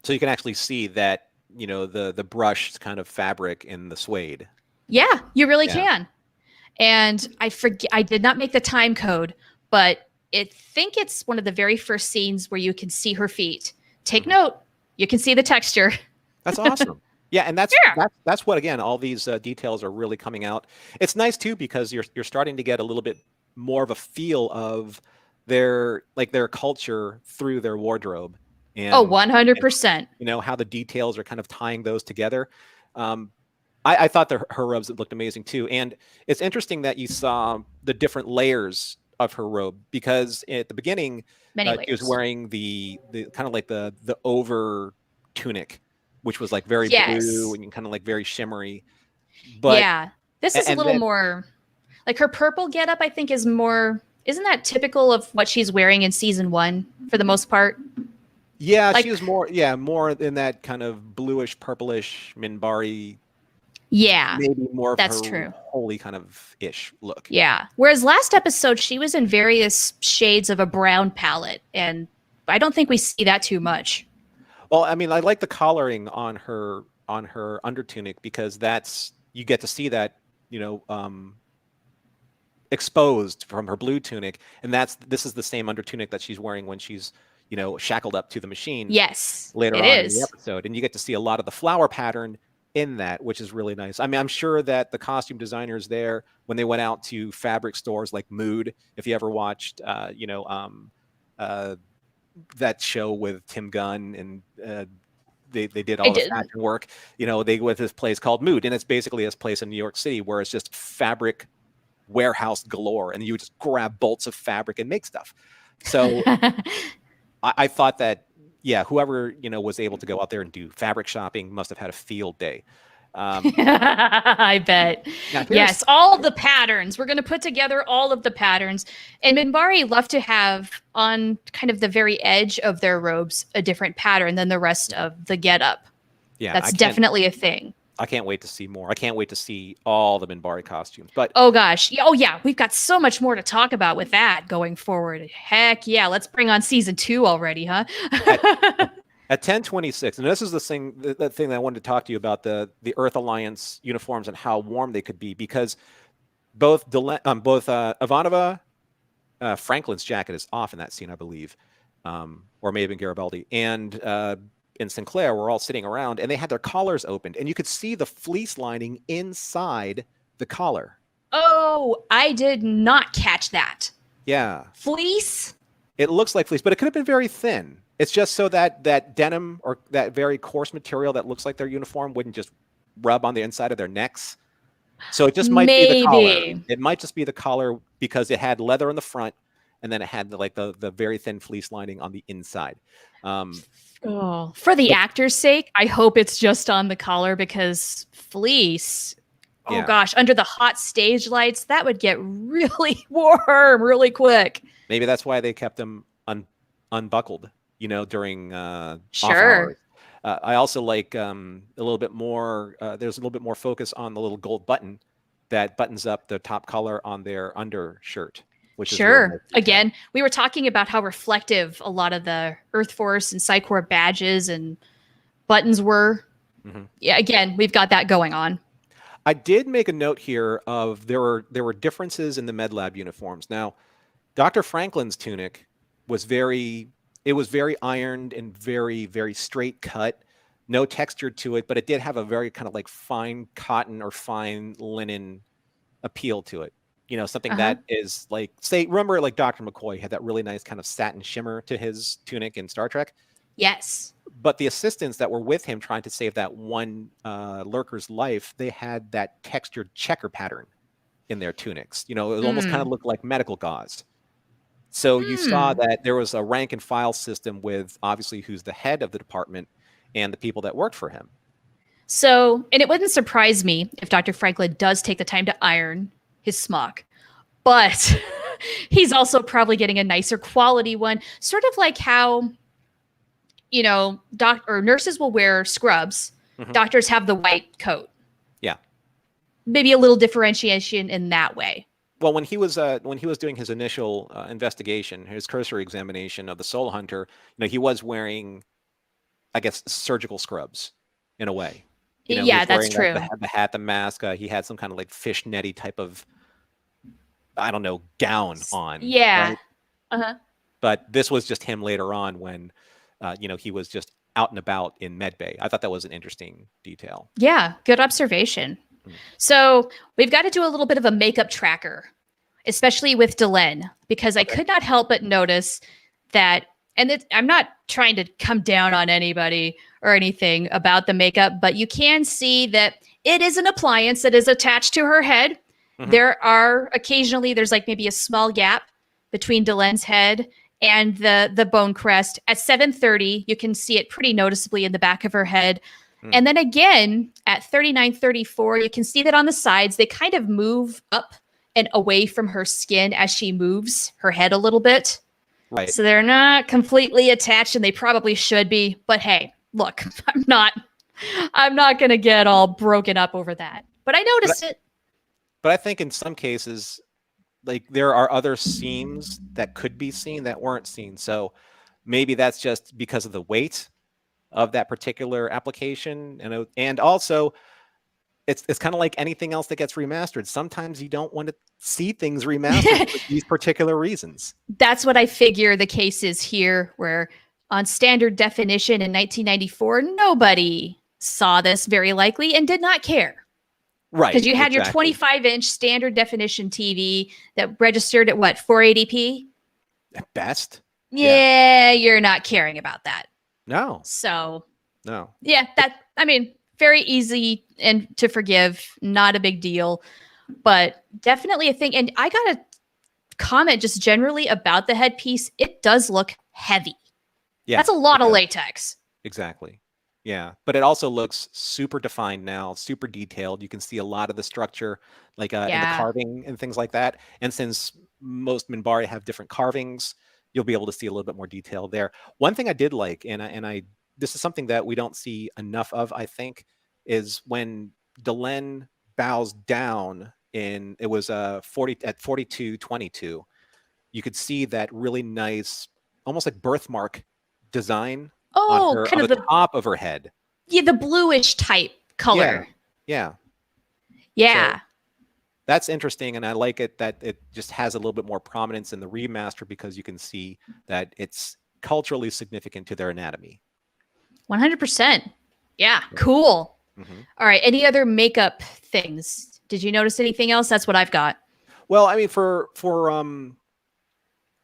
A: So you can actually see that, the brushed kind of fabric in the suede.
B: Yeah, you really can. And I did not make the time code, but I think it's one of the very first scenes where you can see her feet. Take note, you can see the texture.
A: That's awesome. Yeah, and that's what, again, all these details are really coming out. It's nice too because you're starting to get a little bit more of a feel of their culture through their wardrobe. And
B: 100%.
A: And, how the details are kind of tying those together. I thought her robes looked amazing too. And it's interesting that you saw the different layers of her robe because at the beginning, she was wearing the kind of like the over tunic, which was like very blue and kind of like very shimmery. But
B: this is a little more like her purple getup, I think, is more. Isn't that typical of what she's wearing in season 1 for the most part?
A: Yeah, she was more in that kind of bluish, purplish Minbari.
B: Yeah,
A: maybe more of
B: that's
A: her
B: true.
A: Holy kind of ish look.
B: Yeah. Whereas last episode, she was in various shades of a brown palette, and I don't think we see that too much.
A: Well, I mean, I like the collaring on her undertunic because you get to see that exposed from her blue tunic, and this is the same undertunic that she's wearing when she's shackled up to the machine.
B: Yes,
A: later on in the episode, and you get to see a lot of the flower pattern in that, which is really nice. I mean, I'm sure that the costume designers there, when they went out to fabric stores like Mood, if you ever watched, that show with Tim Gunn, and they did
B: I
A: all the
B: did.
A: fashion work, they with this place called Mood, and it's basically this place in New York City where it's just fabric warehouse galore, and you would just grab bolts of fabric and make stuff. So I thought that, yeah, whoever was able to go out there and do fabric shopping must have had a field day.
B: I bet. Yes, all the patterns. We're going to put together all of the patterns. And Minbari love to have on kind of the very edge of their robes a different pattern than the rest of the getup.
A: Yeah,
B: that's definitely a thing.
A: I can't wait to see more. I can't wait to see all the Minbari costumes. But
B: oh gosh, oh yeah, we've got so much more to talk about with that going forward. Heck yeah, let's bring on season 2 already, huh?
A: At 10:26, and this is the thing that I wanted to talk to you about, the Earth Alliance uniforms and how warm they could be, because both Ivanova, Franklin's jacket is off in that scene, I believe, or may have been Garibaldi, and Sinclair were all sitting around, and they had their collars opened, and you could see the fleece lining inside the collar.
B: Oh, I did not catch that.
A: Yeah.
B: Fleece?
A: It looks like fleece, but it could have been very thin. It's just so that denim or that very coarse material that looks like their uniform wouldn't just rub on the inside of their necks. So it just might be the collar. It might just be the collar because it had leather on the front, and then it had the very thin fleece lining on the inside.
B: For the actor's sake, I hope it's just on the collar, because fleece, oh gosh, under the hot stage lights, that would get really warm really quick.
A: Maybe that's why they kept them unbuckled, during
B: sure.
A: I also like a little bit more. There's a little bit more focus on the little gold button that buttons up the top collar on their undershirt. Which
B: sure.
A: Is really nice.
B: Again, we were talking about how reflective a lot of the Earth Force and Psi Corps badges and buttons were. Mm-hmm. Yeah, again, we've got that going on.
A: I did make a note here of there were differences in the med lab uniforms. Now, Dr. Franklin's tunic was very ironed and very, very straight cut, no texture to it, but it did have a very kind of like fine cotton or fine linen appeal to it. Something that is like, remember like Dr. McCoy had that really nice kind of satin shimmer to his tunic in Star Trek?
B: Yes.
A: But the assistants that were with him trying to save that one lurker's life, they had that textured checker pattern in their tunics. It almost kind of looked like medical gauze. So you saw that there was a rank and file system with obviously who's the head of the department and the people that worked for him.
B: So, and it wouldn't surprise me if Dr. Franklin does take the time to iron his smock, but he's also probably getting a nicer quality one, sort of like how, nurses will wear scrubs. Mm-hmm. Doctors have the white coat.
A: Yeah.
B: Maybe a little differentiation in that way.
A: Well, when he was doing his initial investigation, his cursory examination of the Soul Hunter, he was wearing, I guess, surgical scrubs in a way.
B: Yeah, that's true.
A: The hat, the mask. He had some kind of like fishnetty type of, I don't know, gown on.
B: Yeah.
A: Right? But this was just him later on when, he was just out and about in medbay. I thought that was an interesting detail.
B: Yeah, good observation. So we've got to do a little bit of a makeup tracker, especially with Delenn, because I could not help but notice that, and I'm not trying to come down on anybody or anything about the makeup, but you can see that it is an appliance that is attached to her head. Mm-hmm. There's like maybe a small gap between Delenn's head and the bone crest. At 7:30, you can see it pretty noticeably in the back of her head. And then again, at 39:34, you can see that on the sides, they kind of move up and away from her skin as she moves her head a little bit.
A: Right.
B: So they're not completely attached, and they probably should be. But hey, look, I'm not going to get all broken up over that. But I noticed it.
A: But I think in some cases, like there are other seams that could be seen that weren't seen. So maybe that's just because of the weight of that particular application, and also it's kind of like anything else that gets remastered. Sometimes you don't want to see things remastered for these particular reasons.
B: That's what I figure the case is here, where on standard definition in 1994, nobody saw this very likely and did not care.
A: Right.
B: Because you had
A: exactly.
B: your 25-inch standard definition TV that registered at what, 480p?
A: At best.
B: Yeah, you're not caring about that.
A: No.
B: So,
A: no.
B: Yeah, very easy and to forgive, not a big deal, but definitely a thing. And I got to comment just generally about the headpiece. It does look heavy.
A: Yeah.
B: That's a lot of latex.
A: Exactly. Yeah, but it also looks super defined now, super detailed. You can see a lot of the structure, like in the carving and things like that. And since most Minbari have different carvings, you'll be able to see a little bit more detail there. One thing I did like, and I this is something that we don't see enough of, I think, is when Delenn bows down it was 4222. You could see that really nice, almost like birthmark design.
B: Oh,
A: on the top of her head.
B: Yeah, the bluish type color.
A: Yeah.
B: So
A: that's interesting, and I like it that it just has a little bit more prominence in the remaster because you can see that it's culturally significant to their anatomy.
B: 100%. Yeah, cool. Mm-hmm. All right, any other makeup things? Did you notice anything else? That's what I've got.
A: Well, I mean, for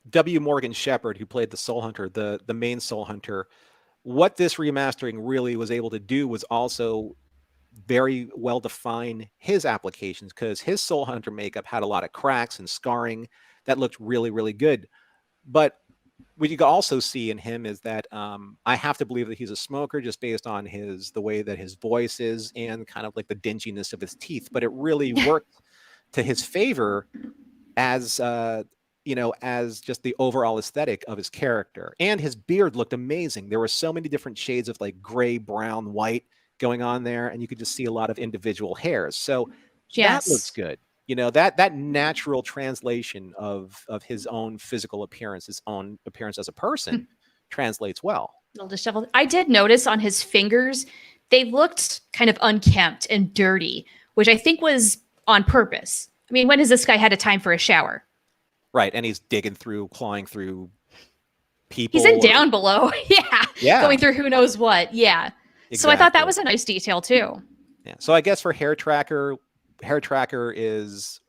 A: W. Morgan Shepherd, who played the Soul Hunter, the main Soul Hunter, what this remastering really was able to do was also very well define his applications, because his Soul Hunter makeup had a lot of cracks and scarring that looked really, really good. But what you can also see in him is that I have to believe that he's a smoker just based on the way that his voice is and kind of like the dinginess of his teeth. But it really worked to his favor as as just the overall aesthetic of his character. And his beard looked amazing. There were so many different shades of like gray, brown, white going on there, and you could just see a lot of individual hairs. So that looks good. That natural translation of his own physical appearance, his own appearance as a person, translates well.
B: A little disheveled. I did notice on his fingers, they looked kind of unkempt and dirty, which I think was on purpose. I mean, when has this guy had a time for a shower?
A: Right, and he's digging through, clawing through people.
B: He's in down below. Yeah. Going through who knows what. Yeah. Exactly. So I thought that was a nice detail too.
A: Yeah. So I guess for hair tracker is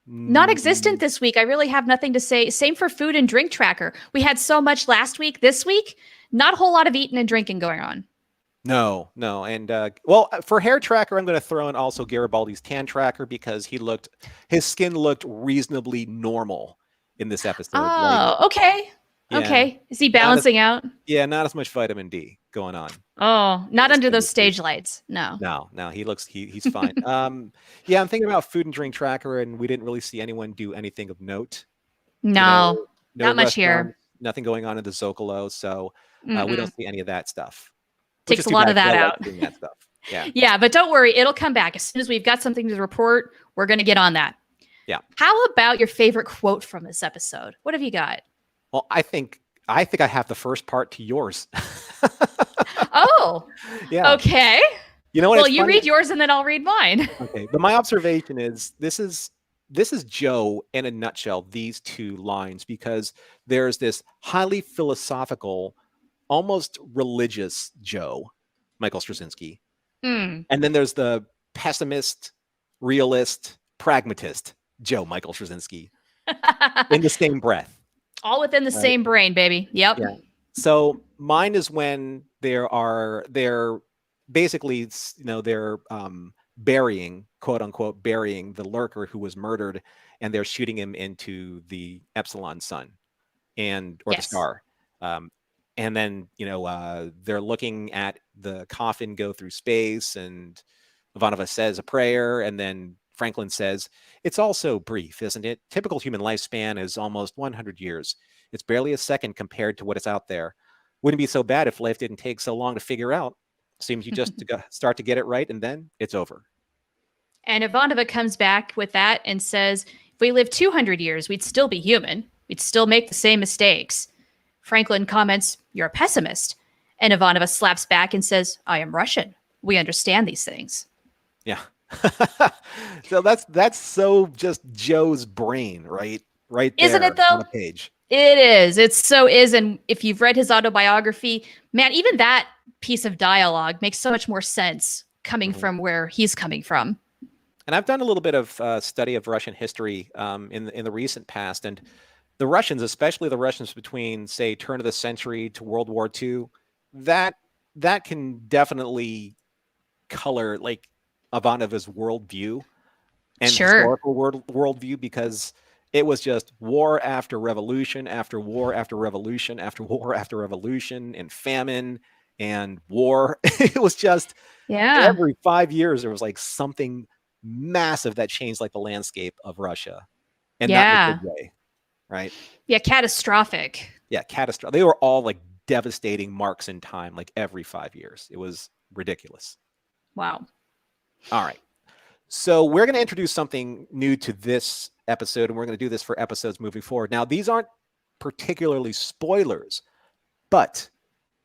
B: non-existent this week. I really have nothing to say. Same for food and drink tracker. We had so much last week. This week, not a whole lot of eating and drinking going on.
A: No. And well, for hair tracker, I'm going to throw in also Garibaldi's tan tracker, because his skin looked reasonably normal in this episode.
B: Oh, okay. Yeah. Okay. Is he balancing out?
A: Yeah, not as much vitamin D going on.
B: Oh, not under those stage lights. No.
A: He's fine. Yeah, I'm thinking about food and drink tracker, and we didn't really see anyone do anything of note.
B: No not much here.
A: Nothing going on in the Zocalo, so we don't see any of that stuff.
B: Takes a lot of that out.
A: Like that stuff.
B: Yeah, but don't worry, it'll come back. As soon as we've got something to report, we're going to get on that.
A: Yeah.
B: How about your favorite quote from this episode? What have you got?
A: Well, I think I have the first part to yours.
B: Oh.
A: Yeah.
B: Okay.
A: You know what?
B: Well, you read yours and then I'll read mine.
A: Okay. But my observation is this is Joe in a nutshell, these two lines, because there's this highly philosophical, almost religious Joe, Michael Straczynski. And then there's the pessimist, realist, pragmatist Joe, Michael Straczynski, in the same breath.
B: All within the same brain, baby. Yep.
A: Yeah. So mine is when they're basically, they're burying, quote unquote, burying the lurker who was murdered, and they're shooting him into the Epsilon sun or the star. And then, they're looking at the coffin go through space, and Ivanova says a prayer, and then Franklin says, "It's all so brief, isn't it? Typical human lifespan is almost 100 years. It's barely a second compared to what is out there. Wouldn't be so bad if life didn't take so long to figure out. Seems you just start to get it right, and then it's over."
B: And Ivanova comes back with that and says, if we lived 200 years, we'd still be human. We'd still make the same mistakes. Franklin comments, "You're a pessimist." And Ivanova slaps back and says, "I am Russian. We understand these things."
A: Yeah. So that's so just Joe's brain, right? Right there.
B: Isn't it though?
A: On the page.
B: It is. It so is. And if you've read his autobiography, man, even that piece of dialogue makes so much more sense coming from where he's coming from.
A: And I've done a little bit of study of Russian history in the recent past, and the Russians, especially the Russians between, say, turn of the century to World War II, that can definitely color like Ivanova's worldview and historical worldview, because it was just war after revolution after war after revolution after war after revolution, and famine and war. It was just every 5 years there was like something massive that changed like the landscape of Russia, and not in a good way, right?
B: Yeah, catastrophic.
A: Yeah, catastrophic. They were all like devastating marks in time, like every 5 years. It was ridiculous.
B: Wow.
A: All right. So we're going to introduce something new to this episode, and we're going to do this for episodes moving forward. Now, these aren't particularly spoilers, but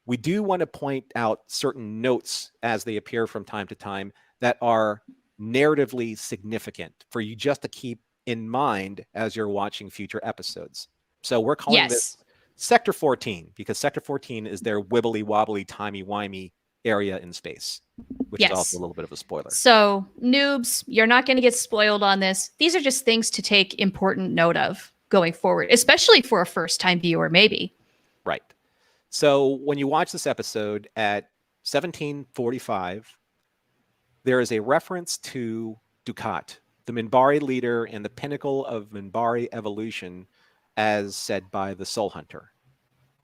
A: we do want to point out certain notes as they appear from time to time that are narratively significant for you just to keep in mind as you're watching future episodes. So we're calling this Sector 14 because Sector 14 is their wibbly wobbly, timey-wimey area in space, which is also a little bit of a spoiler.
B: So noobs, you're not going to get spoiled on this. These are just things to take important note of going forward, especially for a first-time viewer, maybe.
A: Right. So when you watch this episode at 1745, there is a reference to Dukat, the Minbari leader and the pinnacle of Minbari evolution, as said by the Soul Hunter.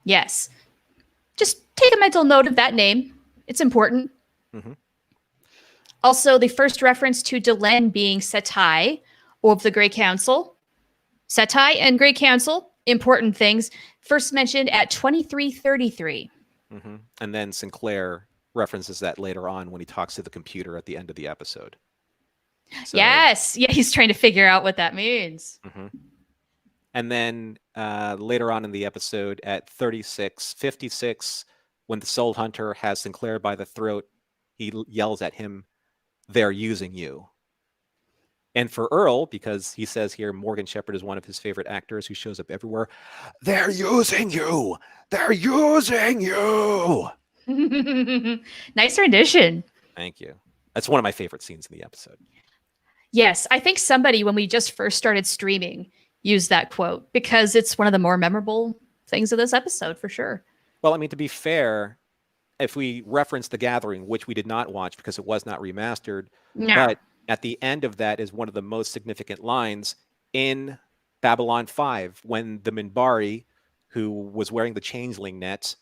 B: Yes. Just take a mental note of that name. It's important. Also, the first reference to Delenn being Setai of the Grey Council. Setai and Grey Council, important things. First mentioned at 2333.
A: And then Sinclair references that later on when he talks to the computer at the end of the episode. So,
B: yes. Yeah, he's trying to figure out what that means.
A: And then later on in the episode at 3656, when the Soul Hunter has Sinclair by the throat, he yells at him, "They're using you." And for Earl, because he says here Morgan Shepherd is one of his favorite actors who shows up everywhere, "They're using you! They're using you!"
B: Nice rendition.
A: Thank you. That's one of my favorite scenes in the episode.
B: Yes, I think somebody, when we just first started streaming, used that quote because it's one of the more memorable things of this episode, for sure.
A: Well, I mean, to be fair, if we reference The Gathering, which we did not watch because it was not remastered, but at the end of that is one of the most significant lines in Babylon 5, when the Minbari, who was wearing the changeling net,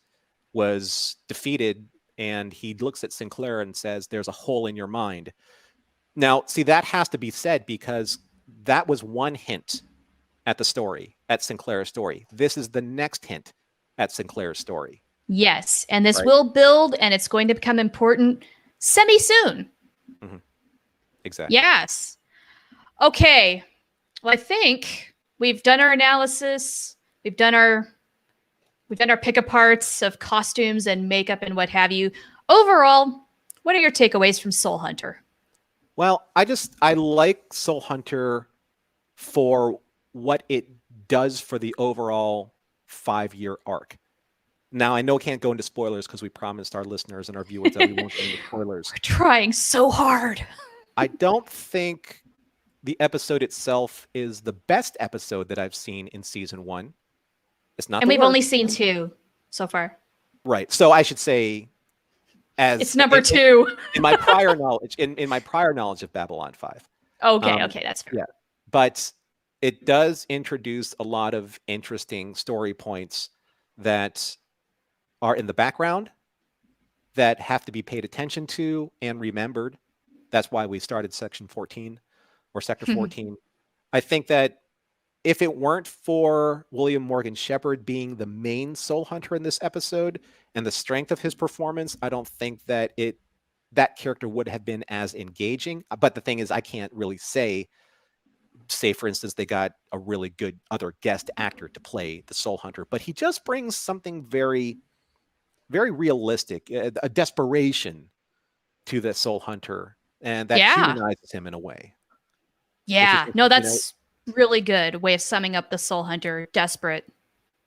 A: was defeated, and he looks at Sinclair and says, "There's a hole in your mind." Now, see, that has to be said because that was one hint at the story, at Sinclair's story. This is the next hint at Sinclair's story.
B: Yes, and this will build, and it's going to become important semi-soon.
A: Exactly.
B: Yes. Okay. Well, I think we've done our analysis. We've done our pick-aparts of costumes and makeup and what have you. Overall, what are your takeaways from Soul Hunter?
A: Well, I like Soul Hunter for what it does for the overall 5-year arc. Now, I know I can't go into spoilers because we promised our listeners and our viewers that we won't go into spoilers.
B: We're trying so hard.
A: I don't think the episode itself is the best episode that I've seen in season 1. It's not,
B: and we've only seen 2 so far.
A: Right. So I should say, as
B: it's number 2
A: in my prior knowledge, in my prior knowledge of Babylon 5.
B: Okay, that's fair.
A: Yeah, but it does introduce a lot of interesting story points that are in the background that have to be paid attention to and remembered. That's why we started section 14 or sector 14. I think that if it weren't for William Morgan Shepherd being the main Soul Hunter in this episode and the strength of his performance, I don't think that that character would have been as engaging. But the thing is, I can't really say, for instance, they got a really good other guest actor to play the Soul Hunter, but he just brings something very, very realistic, a desperation to the Soul Hunter, and that humanizes him in a way.
B: Yeah, no, that's really good way of summing up the Soul Hunter. Desperate.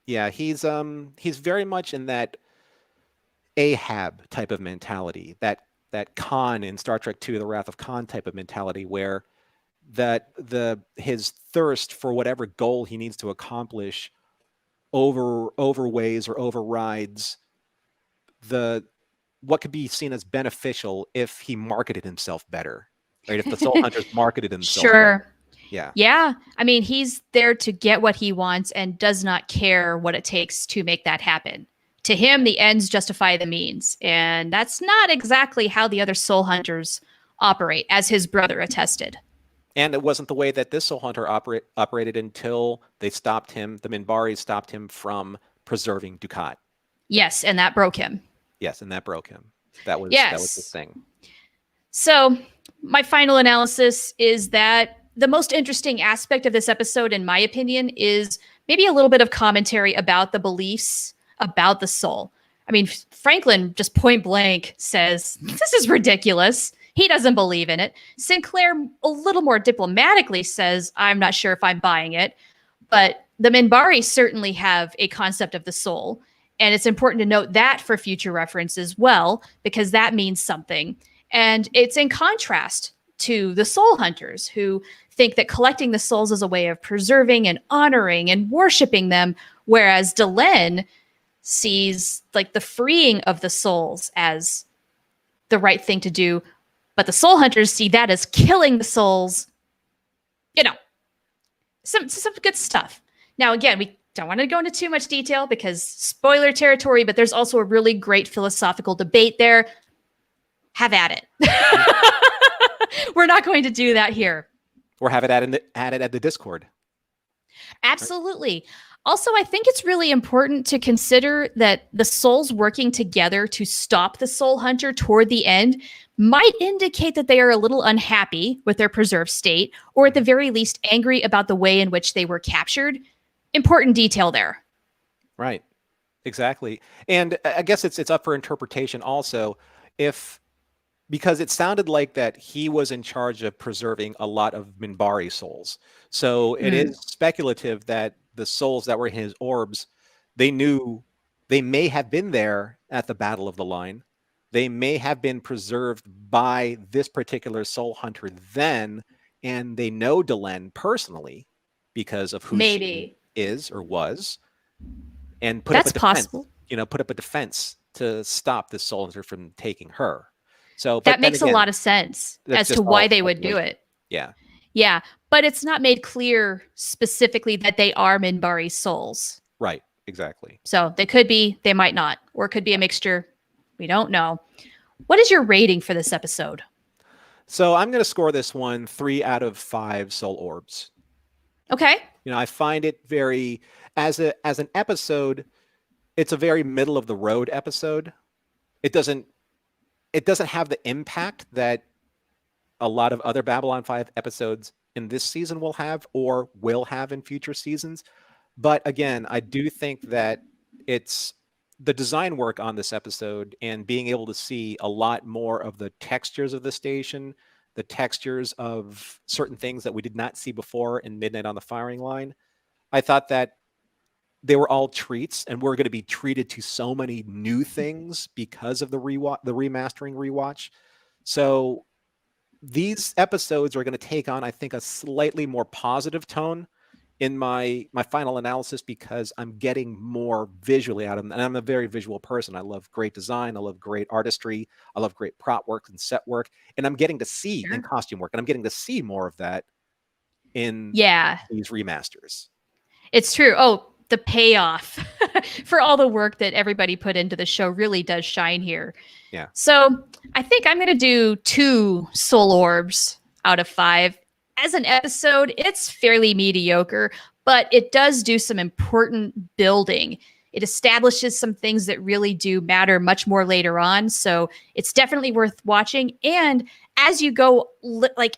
A: Yeah, he's very much in that Ahab type of mentality, that Khan in Star Trek II, The Wrath of Khan type of mentality, where his thirst for whatever goal he needs to accomplish overweighs or overrides the what could be seen as beneficial if he marketed himself better, right? If the Soul Hunters marketed himself better.
B: Sure.
A: Yeah.
B: Yeah. I mean, he's there to get what he wants and does not care what it takes to make that happen. To him, the ends justify the means. And that's not exactly how the other soul hunters operate, as his brother attested.
A: And it wasn't the way that this Soul Hunter operated until they stopped him, the Minbari stopped him from preserving Dukat.
B: Yes, and that broke him.
A: Yes, and that broke him. That was the thing.
B: So my final analysis is that the most interesting aspect of this episode, in my opinion, is maybe a little bit of commentary about the beliefs about the soul. I mean, Franklin just point blank says, this is ridiculous. He doesn't believe in it. Sinclair, a little more diplomatically, says, I'm not sure if I'm buying it. But the Minbari certainly have a concept of the soul. And it's important to note that for future reference as well, because that means something. And it's in contrast to the soul hunters, who think that collecting the souls is a way of preserving and honoring and worshiping them, whereas Delenn sees like the freeing of the souls as the right thing to do, but the soul hunters see that as killing the souls. You know, some good stuff. Now, again, we don't want to go into too much detail because spoiler territory, but there's also a really great philosophical debate there. Have at it. We're not going to do that here.
A: Or have it added at the Discord.
B: Absolutely. Also, I think it's really important to consider that the souls working together to stop the soul hunter toward the end might indicate that they are a little unhappy with their preserved state, or at the very least angry about the way in which they were captured. Important detail there.
A: Right. Exactly. And I guess it's up for interpretation also, because it sounded like that he was in charge of preserving a lot of Minbari souls. So it is speculative that the souls that were in his orbs, they knew they may have been there at the Battle of the Line. They may have been preserved by this particular soul hunter then, and they know Delenn personally because of who she is or was, and put up a defense, put up a defense to stop this soul hunter from taking her. So
B: that makes a lot of sense as to why they would do it.
A: Yeah.
B: Yeah. But it's not made clear specifically that they are Minbari souls.
A: Right. Exactly.
B: So they could be, they might not, or it could be a mixture. We don't know. What is your rating for this episode?
A: So I'm going to score this one 3 out of 5 soul orbs.
B: Okay.
A: I find it very, as an episode, it's a very middle of the road episode. It doesn't have the impact that a lot of other Babylon 5 episodes in this season will have or will have in future seasons. But again, I do think that it's the design work on this episode and being able to see a lot more of the textures of the station, the textures of certain things that we did not see before in Midnight on the Firing Line. I thought that they were all treats, and we're going to be treated to so many new things because of the remastering rewatch. So these episodes are going to take on, I think, a slightly more positive tone in my final analysis, because I'm getting more visually out of them. And I'm a very visual person. I love great design. I love great artistry. I love great prop work and set work. And I'm getting to see in costume work. And I'm getting to see more of that in these remasters.
B: It's true. Oh, the payoff for all the work that everybody put into the show really does shine here.
A: Yeah.
B: So I think I'm going to do 2 soul orbs out of 5. As an episode, it's fairly mediocre, but it does do some important building. It establishes some things that really do matter much more later on. So it's definitely worth watching. And as you go,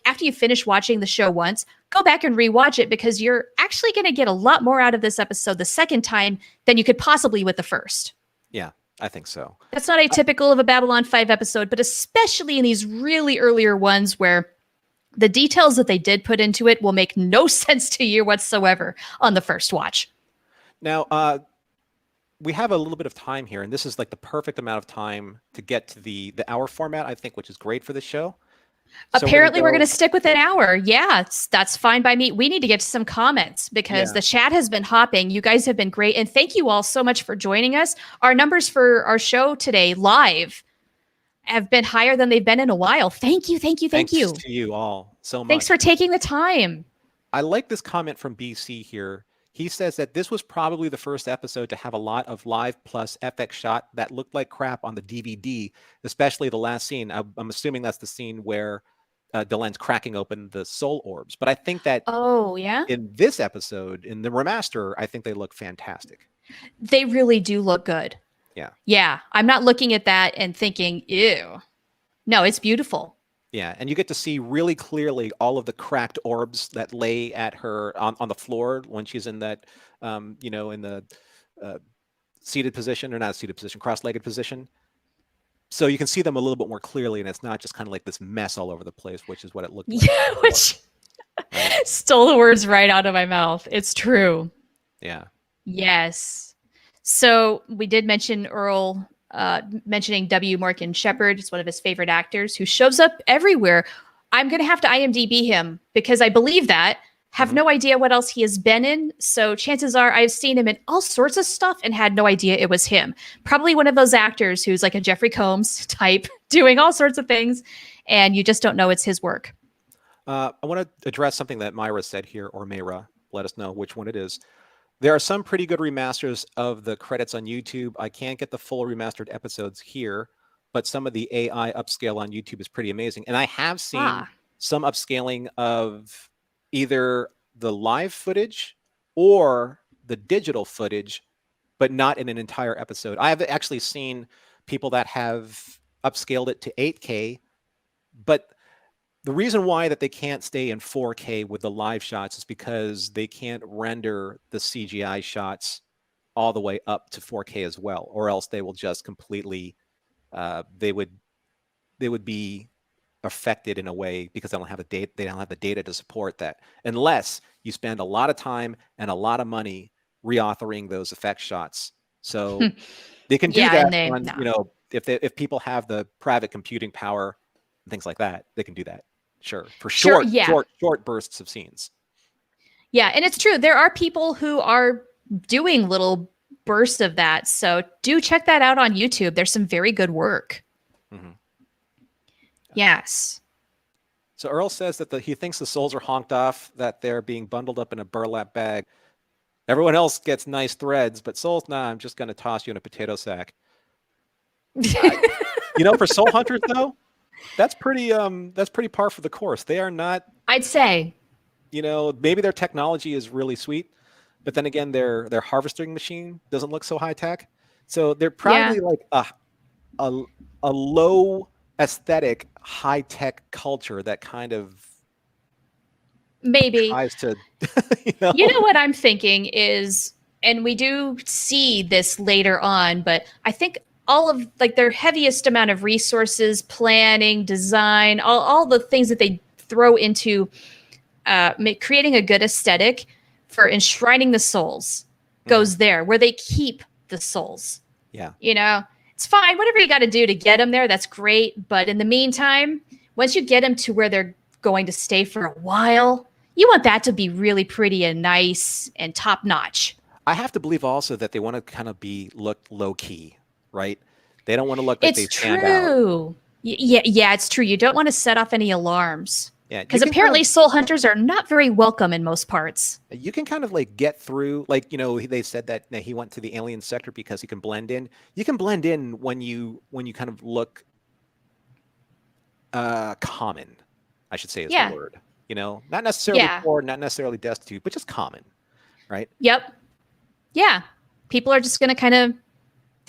B: after you finish watching the show once, go back and rewatch it, because you're actually going to get a lot more out of this episode the second time than you could possibly with the first.
A: Yeah, I think so.
B: That's not atypical of a Babylon 5 episode, but especially in these really earlier ones where the details that they did put into it will make no sense to you whatsoever on the first watch.
A: Now, we have a little bit of time here, and this is like the perfect amount of time to get to the hour format, I think, which is great for the show. So
B: Apparently, we're going to stick with an hour. Yeah, that's fine by me. We need to get to some comments because the chat has been hopping. You guys have been great. And thank you all so much for joining us. Our numbers for our show today live have been higher than they've been in a while. Thank you. Thanks
A: to you all so much.
B: Thanks for taking the time.
A: I like this comment from BC here. He says that this was probably the first episode to have a lot of live plus FX shot that looked like crap on the DVD, especially the last scene. I'm assuming that's the scene where Delenn's cracking open the soul orbs. But I think that in this episode, in the remaster, I think they look fantastic.
B: They really do look good. Yeah. I'm not looking at that and thinking, ew. No, it's beautiful.
A: Yeah, and you get to see really clearly all of the cracked orbs that lay at her on the floor when she's in that, in the seated position, or not seated position, cross-legged position. So you can see them a little bit more clearly, and it's not just kind of like this mess all over the place, which is what it looked like.
B: Yeah, which stole the words right out of my mouth. It's true.
A: Yeah.
B: Yes. So we did mention Earl mentioning W. Morgan Shepherd. It's one of his favorite actors who shows up everywhere. I'm going to have to IMDb him because I believe that. Have no idea what else he has been in. So chances are I've seen him in all sorts of stuff and had no idea it was him. Probably one of those actors who's like a Jeffrey Combs type doing all sorts of things. And you just don't know it's his work.
A: I want to address something that Myra said here, or Mayra. Let us know which one it is. There are some pretty good remasters of the credits on YouTube. I can't get the full remastered episodes here, but some of the AI upscale on YouTube is pretty amazing. And I have seen some upscaling of either the live footage or the digital footage, but not in an entire episode. I have actually seen people that have upscaled it to 8K, but the reason why that they can't stay in 4K with the live shots is because they can't render the CGI shots all the way up to 4K as well, or else they will just completely, they would be affected in a way because they don't have the data. They don't have the data to support that, unless you spend a lot of time and a lot of money reauthoring those effect shots. So they can do that on, if people have the private computing power and things like that, they can do that. Sure. For short bursts of scenes.
B: Yeah. And it's true. There are people who are doing little bursts of that. So do check that out on YouTube. There's some very good work. Yes.
A: So Earl says that he thinks the souls are honked off, that they're being bundled up in a burlap bag. Everyone else gets nice threads, but souls, nah, I'm just going to toss you in a potato sack. For soul hunters, though, that's pretty par for the course. They are not,
B: I'd say,
A: maybe their technology is really sweet, but then again, their harvesting machine doesn't look so high tech. So they're probably like a low aesthetic, high tech culture that kind of
B: maybe
A: tries to,
B: You know what I'm thinking is, and we do see this later on, but I think all of like their heaviest amount of resources, planning, design, all the things that they throw into creating a good aesthetic for enshrining the souls goes there, where they keep the souls.
A: Yeah.
B: It's fine. Whatever you got to do to get them there, that's great. But in the meantime, once you get them to where they're going to stay for a while, you want that to be really pretty and nice and top notch.
A: I have to believe also that they want to kind of look low key, right? They don't want to look like they stand out.
B: Yeah, it's true. You don't want to set off any alarms.
A: Yeah,
B: because apparently soul hunters are not very welcome in most parts.
A: You can kind of like get through, like, they said that he went to the alien sector because he can blend in. You can blend in when you kind of look common, I should say is the word. Not necessarily poor, not necessarily destitute, but just common, right?
B: Yep. Yeah. People are just going to kind of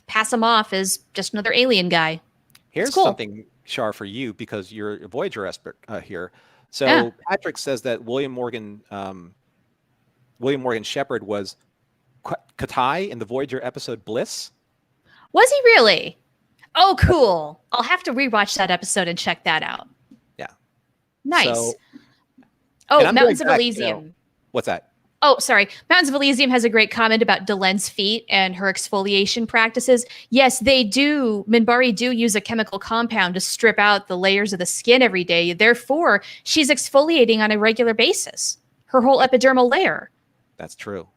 B: pass them off as just another alien guy.
A: Here's something, Char, for you, because you're a Voyager expert here. So Patrick says that William Morgan Shepherd was Katai in the Voyager episode Bliss.
B: Was he really? Oh, cool. I'll have to rewatch that episode and check that out.
A: Yeah.
B: Nice.
A: So,
B: Mountains of Elysium.
A: What's that?
B: Oh, sorry. Mountains of Elysium has a great comment about Delenn's feet and her exfoliation practices. Yes, they do. Minbari do use a chemical compound to strip out the layers of the skin every day. Therefore, she's exfoliating on a regular basis. Her whole epidermal layer.
A: That's true.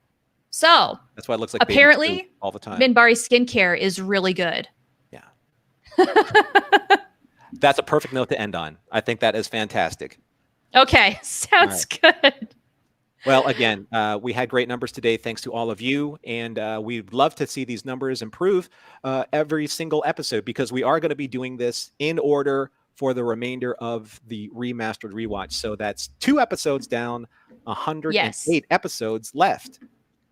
B: So
A: that's why it looks like
B: apparently
A: all the time.
B: Minbari skincare is really good.
A: Yeah. That's a perfect note to end on. I think that is fantastic.
B: Okay, sounds good.
A: Well, again, we had great numbers today, thanks to all of you. And we'd love to see these numbers improve every single episode, because we are going to be doing this in order for the remainder of the remastered rewatch. So that's 2 episodes down, 108 episodes left.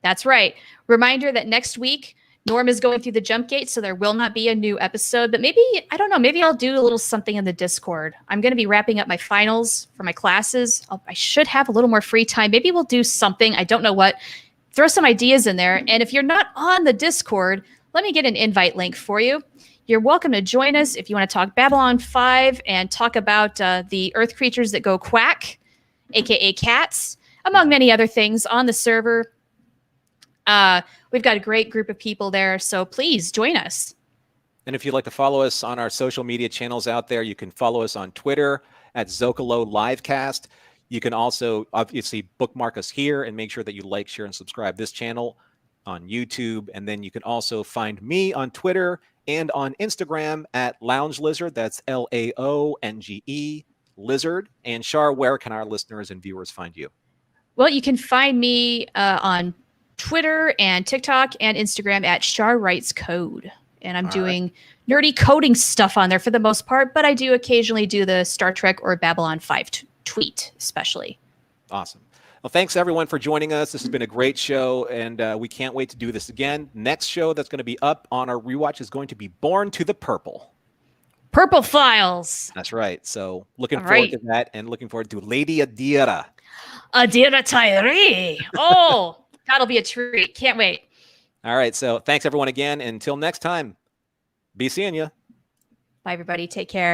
B: That's right. Reminder that next week, Norm is going through the jump gate, so there will not be a new episode. But maybe, I don't know, maybe I'll do a little something in the Discord. I'm going to be wrapping up my finals for my classes. I should have a little more free time. Maybe we'll do something. I don't know what. Throw some ideas in there. And if you're not on the Discord, let me get an invite link for you. You're welcome to join us if you want to talk Babylon 5 and talk about the earth creatures that go quack, aka cats, among many other things on the server. We've got a great group of people there, so please join us.
A: And if you'd like to follow us on our social media channels out there, you can follow us on Twitter at ZócaloLivecast. You can also obviously bookmark us here and make sure that you like, share, and subscribe this channel on YouTube. And then you can also find me on Twitter and on Instagram at Lounge Lizard. That's LAONGE Lizard. And Char, where can our listeners and viewers find you?
B: Well, you can find me on Twitter and TikTok and Instagram at Char Writes Code. And I'm doing nerdy coding stuff on there for the most part, but I do occasionally do the Star Trek or Babylon 5 tweet, especially.
A: Awesome. Well, thanks everyone for joining us. This has been a great show, and we can't wait to do this again. Next show that's going to be up on our rewatch is going to be Born to the Purple.
B: Purple Files.
A: That's right. So looking forward to that, and looking forward to Lady Adira.
B: Adira Tyree. Oh, that'll be a treat. Can't wait.
A: All right. So thanks everyone again. Until next time, be seeing you.
B: Bye, everybody. Take care.